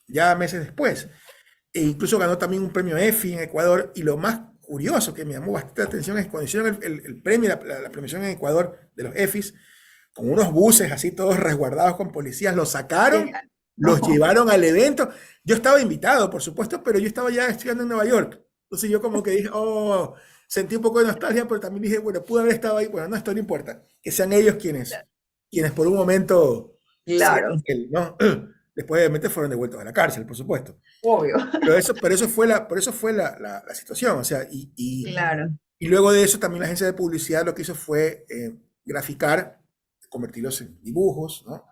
ya meses después. E incluso ganó también un premio EFI en Ecuador. Y lo más curioso que me llamó bastante la atención es cuando hicieron el premio, la premiación en Ecuador de los EFIs, con unos buses así todos resguardados con policías, los sacaron, Genial. los llevaron al evento. Yo estaba invitado, por supuesto, pero yo estaba ya estudiando en Nueva York. Entonces yo como que dije, oh, sentí un poco de nostalgia, pero también dije, bueno, pude haber estado ahí. Bueno, no, esto no importa. Que sean ellos quienes por un momento sean Claro, él, ¿no? Después obviamente fueron devueltos a la cárcel, por supuesto. obvio. Pero eso fue la situación, o sea, Claro. y luego de eso también la agencia de publicidad lo que hizo fue graficar, convertirlos en dibujos, ¿no?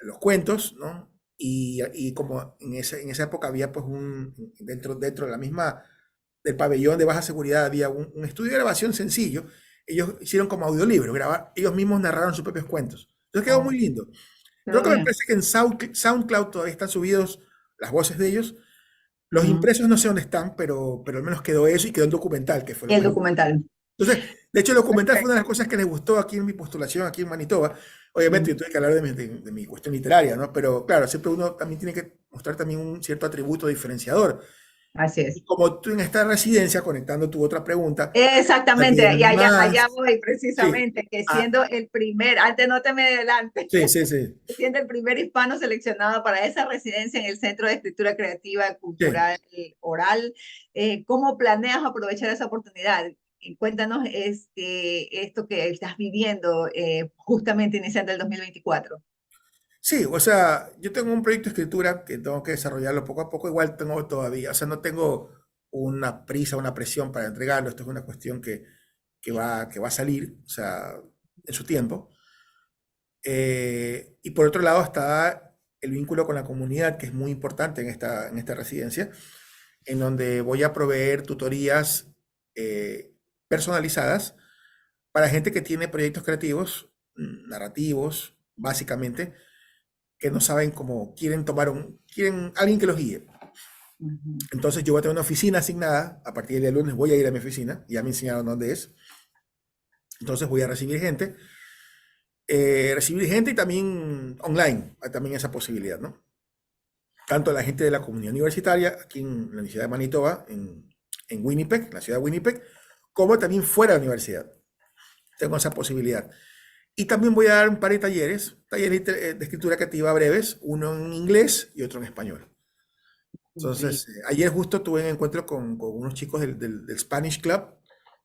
En los cuentos, ¿no? Y como en esa época había pues dentro de la misma, del pabellón de baja seguridad había un estudio de grabación sencillo, ellos hicieron como audiolibro, ellos mismos narraron sus propios cuentos. Entonces quedó Oh, muy lindo. Creo todo que me bien. parece que en SoundCloud todavía están subidos las voces de ellos. Los Ujú. impresos no sé dónde están, pero al menos quedó eso y quedó el documental, que fue Y lo el más importante. documental. Entonces, de hecho, el documental fue una de Perfecto. las cosas que les gustó aquí en mi postulación, aquí en Manitoba. Obviamente, Mm. yo tuve que hablar de mi cuestión literaria, ¿no? Pero claro, siempre uno también tiene que mostrar también un cierto atributo diferenciador. Así Y es. como tú en esta residencia, conectando tu otra pregunta, Exactamente, y allá además, voy sí, precisamente, que ah, siendo el primer, antes no te me adelante, sí, sí, sí, siendo el primer hispano seleccionado para esa residencia en el Centro de Escritura Creativa sí. Cultural Oral, ¿cómo planeas aprovechar esa oportunidad? Y cuéntanos esto que estás viviendo justamente iniciando el 2024. Sí, o sea, yo tengo un proyecto de escritura que tengo que desarrollarlo poco a poco, igual tengo todavía, o sea, no tengo una prisa, una presión para entregarlo, esto es una cuestión que va a salir, o sea, en su tiempo. Y por otro lado está el vínculo con la comunidad, que es muy importante en esta residencia, en donde voy a proveer tutorías personalizadas para gente que tiene proyectos creativos, narrativos, básicamente, que no saben cómo quieren alguien que los guíe. Ujú. Entonces yo voy a tener una oficina asignada, a partir del lunes voy a ir a mi oficina, ya me enseñaron dónde es, entonces voy a recibir gente y también online, hay también esa posibilidad, ¿no? Tanto la gente de la comunidad universitaria, aquí en la Universidad de Manitoba, en Winnipeg, la ciudad de Winnipeg, como también fuera de la universidad. Tengo esa posibilidad. Y también voy a dar un par de talleres de escritura creativa breves, uno en inglés y otro en español. Increíble. Entonces, ayer justo tuve un encuentro con unos chicos del Spanish Club,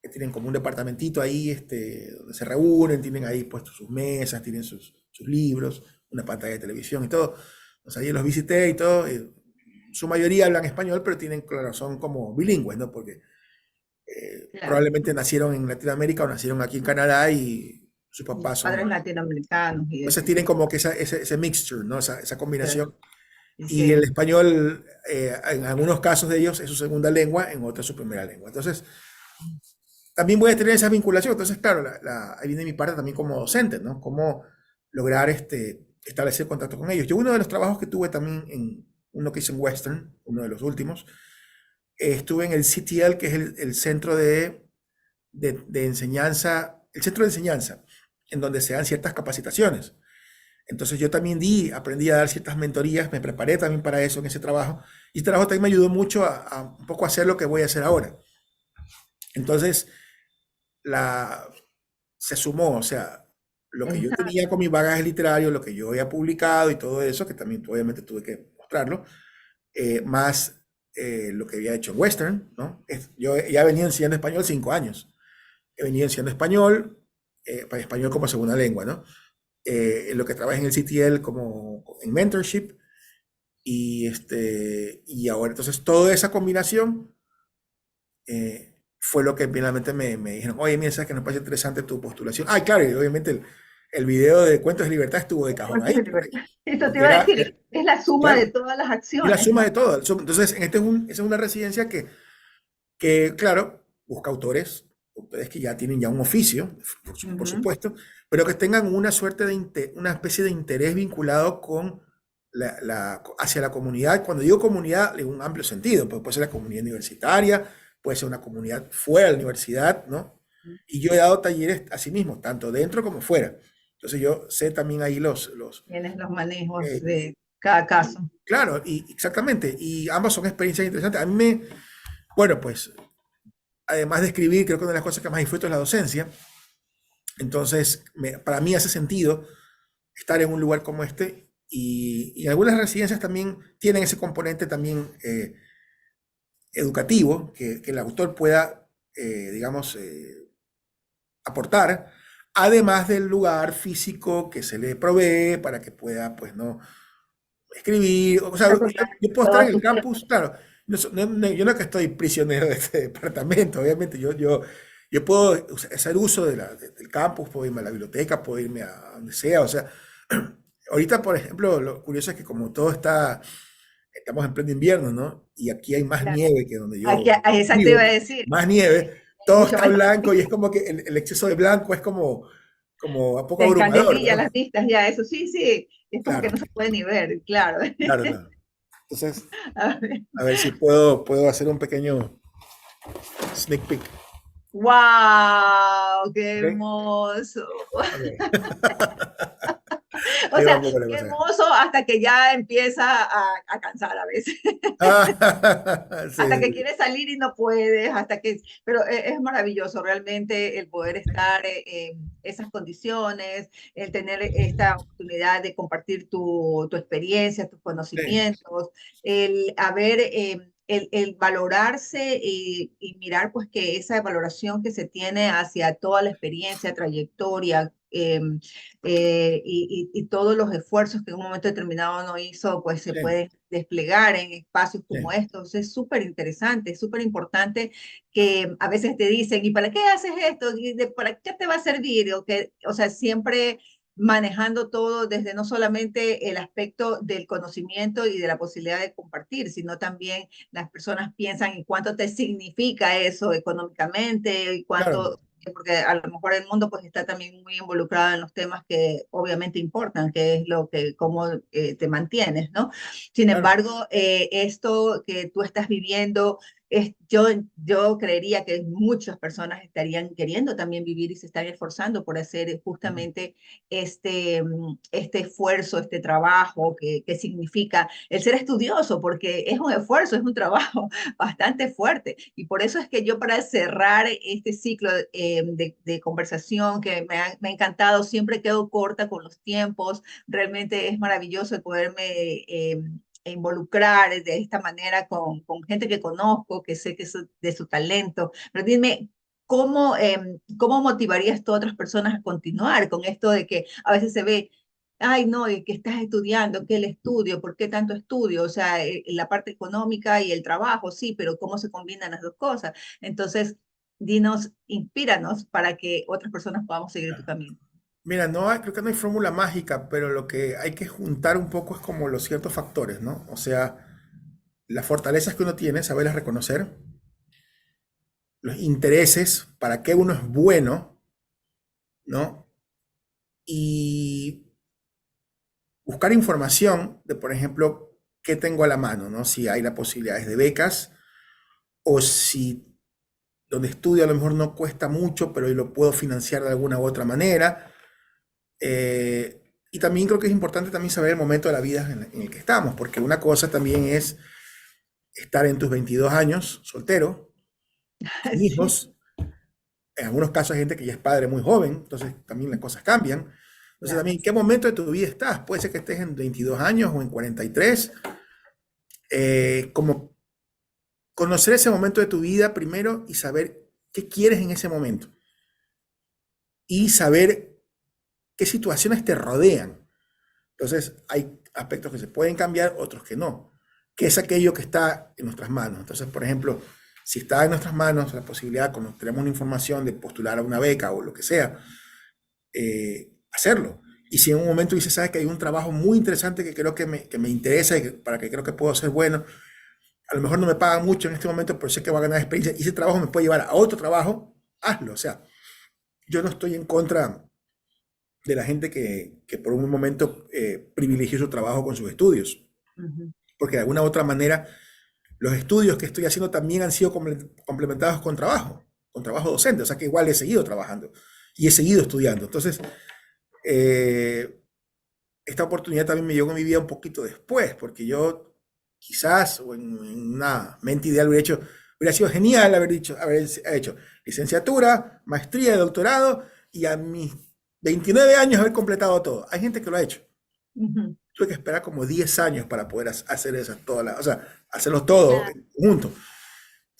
que tienen como un departamentito ahí, donde se reúnen, tienen ahí puestos sus mesas, tienen sus libros, una pantalla de televisión y todo. Entonces, ayer los visité y todo. Su mayoría hablan español, pero claro, son como bilingües, ¿no? Porque Claro, probablemente nacieron en Latinoamérica o nacieron aquí en Canadá y sus y papás son. padres latinoamericanos y Entonces eso. tienen como que ese mixture, ¿no? Esa Claro. combinación. Y el Sí. español, en algunos casos de ellos, es su segunda lengua, en otros es su primera lengua. Entonces, también voy a tener esa vinculación. Entonces, claro, ahí viene mi parte también como docente, ¿no? Cómo lograr establecer contacto con ellos. Yo uno de los trabajos que tuve también en uno que hice en Western, uno de los últimos, estuve en el CTL, que es el centro de enseñanza, en donde se dan ciertas capacitaciones. Entonces yo también aprendí a dar ciertas mentorías, me preparé también para eso en ese trabajo, y este trabajo también me ayudó mucho a un poco hacer lo que voy a hacer ahora. Entonces, la, se sumó, o sea, lo que yo tenía Exacto. con mi bagaje literario, lo que yo había publicado y todo eso, que también obviamente tuve que mostrarlo, más lo que había hecho en Western, ¿no? Yo ya venía enseñando español 5 años, he venido enseñando español como segunda lengua, ¿no? En lo que trabajé en el CTL como en mentorship y ahora entonces toda esa combinación fue lo que finalmente me dijeron, oye, mira, sabes que nos parece interesante tu postulación. Ah, claro, y obviamente el video de Cuentos de Libertad estuvo de cajón ahí, Esto te porque iba a era, decir, es la suma de claro, todas las es la acciones, suma ¿no? de todo. Entonces, esa es una residencia que, claro, busca autores que ya tienen ya un oficio, por Ujú. supuesto, pero que tengan una suerte una especie de interés vinculado con hacia la comunidad. Cuando digo comunidad, en un amplio sentido, pues puede ser la comunidad universitaria, puede ser una comunidad fuera de la universidad, ¿no? Y yo he dado talleres así mismo, tanto dentro como fuera. Entonces yo sé también ahí Tienes los manejos eh, de cada caso. claro, y exactamente, y ambas son experiencias interesantes. A mí bueno, pues además de escribir, creo que una de las cosas que más disfruto es la docencia. Entonces, para mí hace sentido estar en un lugar como este y algunas residencias también tienen ese componente también educativo que el autor pueda, digamos, aportar, además del lugar físico que se le provee para que pueda, pues, no escribir. O sea, Desarrollar yo puedo estar todos en el tus campus, claro. Yo no es que estoy prisionero de este departamento, obviamente. Yo puedo hacer uso del campus, puedo irme a la biblioteca, puedo irme a donde sea. O sea, ahorita, por ejemplo, lo curioso es que como todo estamos en pleno invierno, ¿no? Y aquí hay más claro. nieve que donde Aquí, yo exacto vivo, iba a decir, más nieve, hay todo mucho está más. blanco y es como que el exceso de blanco es como un poco Te abrumador, encandelilla las ¿no? vistas ya, eso sí, sí, es como que Claro, no se puede ni ver, claro. claro, claro. Entonces, A ver. a ver si puedo hacer un pequeño sneak peek. ¡Wow! ¡Qué ¿Ok? hermoso! Ok. O Ahí va sea, un poco la qué cosa. hermoso hasta que ya empieza a cansar a veces. Sí, Hasta sí, que sí. quieres salir y no puedes, pero es maravilloso realmente el poder estar en esas condiciones, el tener esta oportunidad de compartir tu experiencia, tus Sí, conocimientos, el haber, el valorarse y mirar pues que esa valoración que se tiene hacia toda la experiencia, trayectoria, y todos los esfuerzos que en un momento determinado no hizo, pues se sí, pueden desplegar en espacios como sí. estos. Es súper interesante, es súper importante que a veces te dicen, ¿y para qué haces esto? ¿Para qué te va a servir? O sea, siempre manejando todo desde no solamente el aspecto del conocimiento y de la posibilidad de compartir, sino también las personas piensan en cuánto te significa eso económicamente y Claro, cuánto, porque a lo mejor el mundo pues está también muy involucrado en los temas que obviamente importan, que es lo que, cómo te mantienes, ¿no? Sin claro. embargo, esto que tú estás viviendo, yo creería que muchas personas estarían queriendo también vivir y se están esforzando por hacer Ujú. justamente este esfuerzo, este trabajo que significa el ser estudioso, porque es un esfuerzo, es un trabajo bastante fuerte. Y por eso es que yo para cerrar este ciclo de conversación que me ha encantado, siempre quedo corta con los tiempos, realmente es maravilloso el poderme involucrar de esta manera con gente que conozco, que sé que es de su talento. Pero dime, ¿cómo motivarías tú a otras personas a continuar con esto de que a veces se ve, ay, no, y que estás estudiando, que el estudio, ¿por qué tanto estudio? O sea, la parte económica y el trabajo, sí, pero ¿cómo se combinan las dos cosas? Entonces, dinos, inspíranos para que otras personas podamos seguir tu camino. Mira, creo que no hay fórmula mágica, pero lo que hay que juntar un poco es como los ciertos factores, ¿no? O sea, las fortalezas que uno tiene, saberlas reconocer, los intereses, para qué uno es bueno, ¿no? Y buscar información de, por ejemplo, qué tengo a la mano, ¿no? Si hay las posibilidades de becas o si donde estudio a lo mejor no cuesta mucho, pero yo lo puedo financiar de alguna u otra manera. Y también creo que es importante también saber el momento de la vida en el que estamos, porque una cosa también es estar en tus 22 años soltero, sin Sí, hijos. En algunos casos hay gente que ya es padre muy joven, entonces también las cosas cambian. Entonces claro. también, ¿en qué momento de tu vida estás? Puede ser que estés en 22 años o en 43. Como conocer ese momento de tu vida primero y saber qué quieres en ese momento. Y saber qué situaciones te rodean. Entonces, hay aspectos que se pueden cambiar, otros que no. ¿Qué es aquello que está en nuestras manos? Entonces, por ejemplo, si está en nuestras manos la posibilidad, cuando tenemos una información de postular a una beca o lo que sea, hacerlo. Y si en un momento dices, sabes que hay un trabajo muy interesante que creo que me interesa y para que creo que puedo ser bueno, a lo mejor no me pagan mucho en este momento, pero sé que va a ganar experiencia y ese trabajo me puede llevar a otro trabajo, hazlo. O sea, yo no estoy en contra de la gente que por un momento privilegió su trabajo con sus estudios, Ujú. porque de alguna u otra manera los estudios que estoy haciendo también han sido complementados con trabajo docente, o sea que igual he seguido trabajando y he seguido estudiando. Entonces, eh, esta oportunidad también me llegó a mi vida un poquito después, porque yo quizás, o en una mente ideal hubiera sido genial haber hecho licenciatura, maestría, doctorado, y a mis 29 años haber completado todo. Hay gente que lo ha hecho. Ujú. Tuve que esperar como 10 años para poder hacer esas todas las, o sea, hacerlo todo Claro. en conjunto.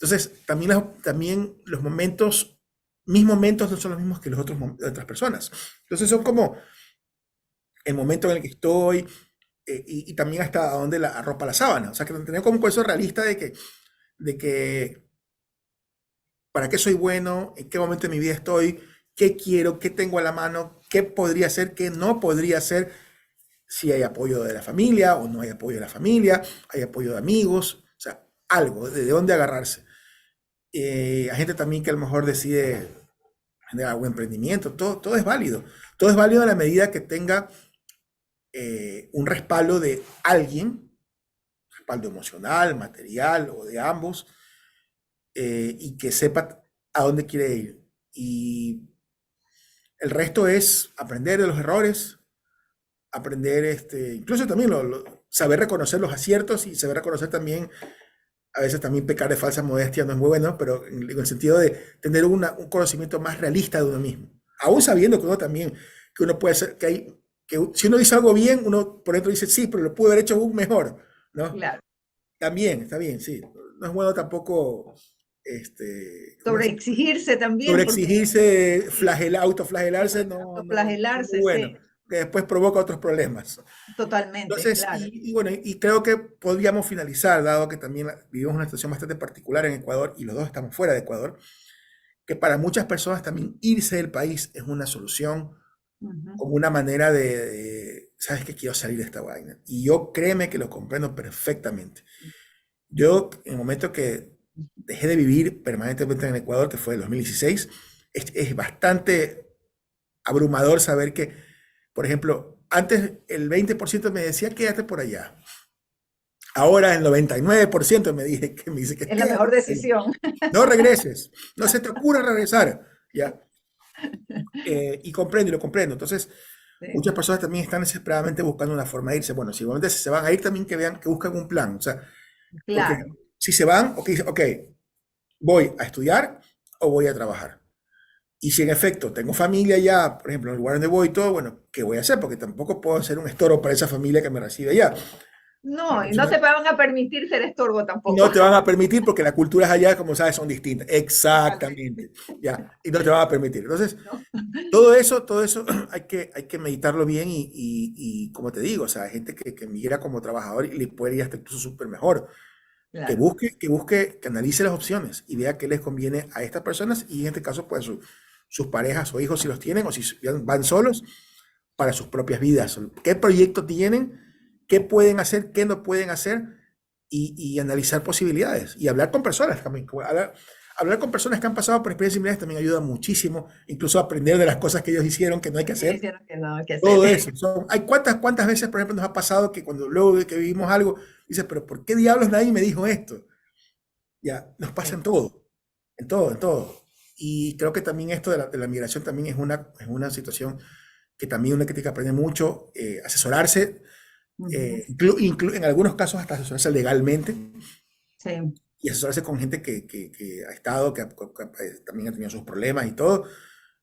Entonces, también los momentos, mis momentos no son los mismos que los de otras personas. Entonces son como el momento en el que estoy y también hasta dónde la arropa la sábana. O sea, que tener como un concepto realista de que para qué soy bueno, en qué momento de mi vida estoy, qué quiero, qué tengo a la mano, qué podría hacer, qué no podría hacer, si hay apoyo de la familia o no hay apoyo de la familia, hay apoyo de amigos, o sea, algo, de dónde agarrarse. Hay gente también que a lo mejor decide generar algún emprendimiento, todo es válido. Todo es válido a la medida que tenga un respaldo de alguien, respaldo emocional, material o de ambos, y que sepa a dónde quiere ir. Y el resto es aprender de los errores, aprender, incluso también saber reconocer los aciertos y saber reconocer también, a veces también pecar de falsa modestia no es muy bueno, pero en el sentido de tener un conocimiento más realista de uno mismo. Aún sabiendo que uno también, que uno puede ser, que si uno dice algo bien, uno por dentro dice, sí, pero lo pude haber hecho aún mejor, ¿no? Claro. También, está bien, sí. No es bueno tampoco, ¿cómo Sobre es? exigirse también, porque Sobreexigirse, sí, autoflagelarse, no es muy autoflagelarse, bueno, sí, que después provoca otros problemas. totalmente, Entonces, claro. y bueno, y creo que podríamos finalizar, dado que también vivimos una situación bastante particular en Ecuador y los dos estamos fuera de Ecuador, que para muchas personas también irse del país es una solución, Ujú. como una manera ¿sabes qué? Quiero salir de esta vaina. Y yo créeme que lo comprendo perfectamente. Yo, en el momento que dejé de vivir permanentemente en Ecuador, que fue el 2016, es bastante abrumador saber que, por ejemplo, antes el 20% me decía quédate por allá. Ahora el 99% me dice que Es la quédate mejor por allá. decisión. No regreses, no se te ocurra regresar, ¿ya? Y comprendo y lo comprendo. Entonces, Sí, muchas personas también están desesperadamente buscando una forma de irse. Bueno, si igualmente se van a ir, también que vean, que buscan un plan. O sea, porque claro. si se van, ok, voy a estudiar o voy a trabajar. Y si en efecto tengo familia ya, por ejemplo, en el lugar donde voy y todo, bueno, ¿qué voy a hacer? Porque tampoco puedo ser un estorbo para esa familia que me recibe allá. No, y no te van a permitir ser estorbo tampoco. No te van a permitir porque las culturas allá, como sabes, son distintas. Totalmente. Exactamente. Ya. Y no te van a permitir. Entonces, ¿No? todo eso hay que meditarlo bien y como te digo, o sea, hay gente que migra como trabajador y le puede ir hasta incluso súper mejor. Que Claro. busque, que busque, que analice las opciones y vea qué les conviene a estas personas y en este caso, pues sus parejas o hijos si los tienen o si van solos para sus propias vidas. ¿Qué proyectos tienen? ¿Qué pueden hacer? ¿Qué no pueden hacer? Y analizar posibilidades y hablar con personas también. Hablar con personas que han pasado por experiencias similares también ayuda muchísimo, incluso aprender de las cosas que ellos hicieron que no hay que Que hacer. hicieron que no hay que hacer. Todo eso. Hay cuántas veces, por ejemplo, nos ha pasado que cuando luego de que vivimos algo, dices, pero ¿por qué diablos nadie me dijo esto? Ya, nos pasa Sí, en todo, en todo. Y creo que también esto de la migración también es una situación que también uno que tiene que aprender mucho, asesorarse, ujú, en algunos casos hasta asesorarse legalmente sí, y asesorarse con gente que ha estado, también ha tenido sus problemas y todo.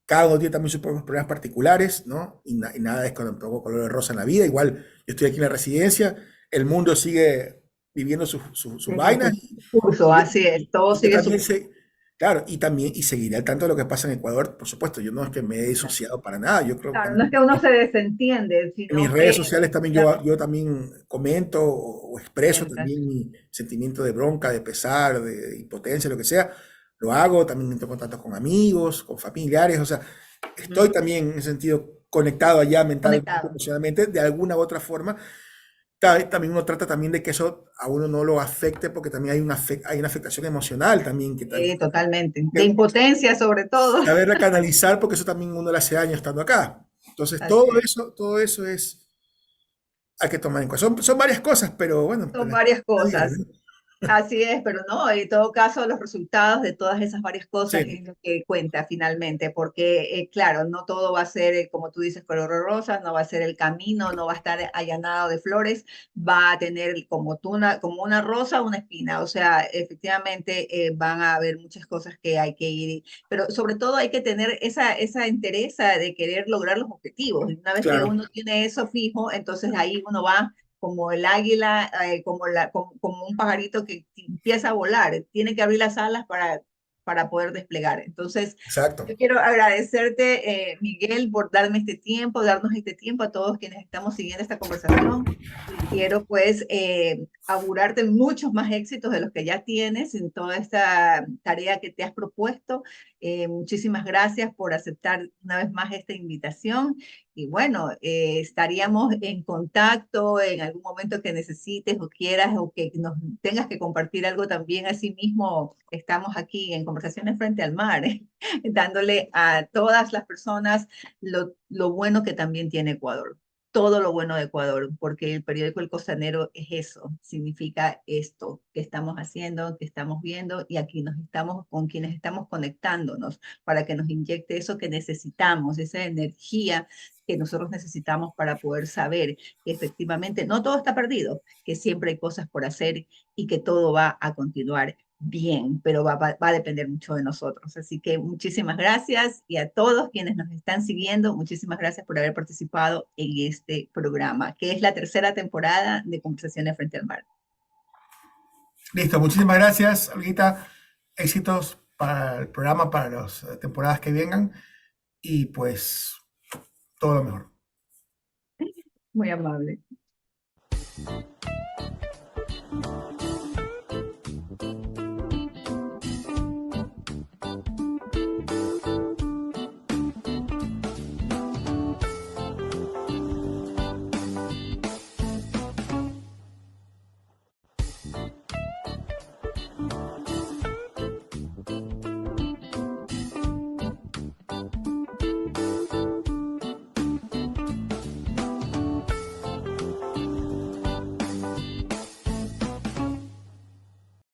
Cada uno tiene también sus propios problemas particulares, ¿no? Y nada es con un poco color de rosa en la vida. Igual yo estoy aquí en la residencia, el mundo sigue viviendo sus sigue vainas su curso, y, así es, todo y yo sigue su también curso. sé, claro, y también y seguiré al tanto de lo que pasa en Ecuador, por supuesto. Yo no es que me he disociado para nada. Yo creo que Claro, no también es que uno se desentiende, en mis sino redes que sociales también yo también comento o expreso cuenta. también mi sentimiento de bronca, de pesar, de impotencia, lo que sea. Lo hago, también entro en contacto con amigos, con familiares, o sea, estoy Ujú, también en ese sentido conectado allá mentalmente, conectado. emocionalmente, de alguna u otra forma. También uno trata también de que eso a uno no lo afecte, porque también hay una afectación emocional también, Totalmente. De que impotencia sobre todo. saberla canalizar, porque eso también uno le hace daño estando acá. Entonces, Así es. todo eso hay que tomar en cuenta. Son varias cosas, pero bueno, Son pues varias la vida, cosas. ¿no? Así es, pero no, en todo caso, los resultados de todas esas varias cosas es Sí, lo que cuenta finalmente, porque claro, no todo va a ser, como tú dices, color de rosa, no va a ser el camino, no va a estar allanado de flores, va a tener como tú como una rosa, una espina, o sea, efectivamente van a haber muchas cosas que hay que ir, pero sobre todo hay que tener esa entereza de querer lograr los objetivos. Y una vez que claro, uno tiene eso fijo, entonces ahí uno va como el águila, como un pajarito que empieza a volar, tiene que abrir las alas para poder desplegar. Entonces, exacto. yo quiero agradecerte, Miguel, por darme este tiempo, darnos este tiempo a todos quienes estamos siguiendo esta conversación. Y quiero pues augurarte muchos más éxitos de los que ya tienes en toda esta tarea que te has propuesto. Muchísimas gracias por aceptar una vez más esta invitación. Y bueno, estaríamos en contacto en algún momento que necesites o quieras o que nos tengas que compartir algo también. Así mismo estamos aquí en Conversaciones Frente al Mar, dándole a todas las personas lo bueno que también tiene Ecuador. Todo lo bueno de Ecuador, porque el periódico El Costanero es eso, significa esto que estamos haciendo, que estamos viendo y aquí nos estamos con quienes estamos conectándonos para que nos inyecte eso que necesitamos, esa energía que nosotros necesitamos para poder saber que efectivamente no todo está perdido, que siempre hay cosas por hacer y que todo va a continuar bien, pero va a depender mucho de nosotros. Así que muchísimas gracias y a todos quienes nos están siguiendo, muchísimas gracias por haber participado en este programa, que es la tercera temporada de Conversaciones Frente al Mar. Listo, muchísimas gracias, Olguita. Éxitos para el programa, para las temporadas que vengan y pues todo lo mejor. Muy amable.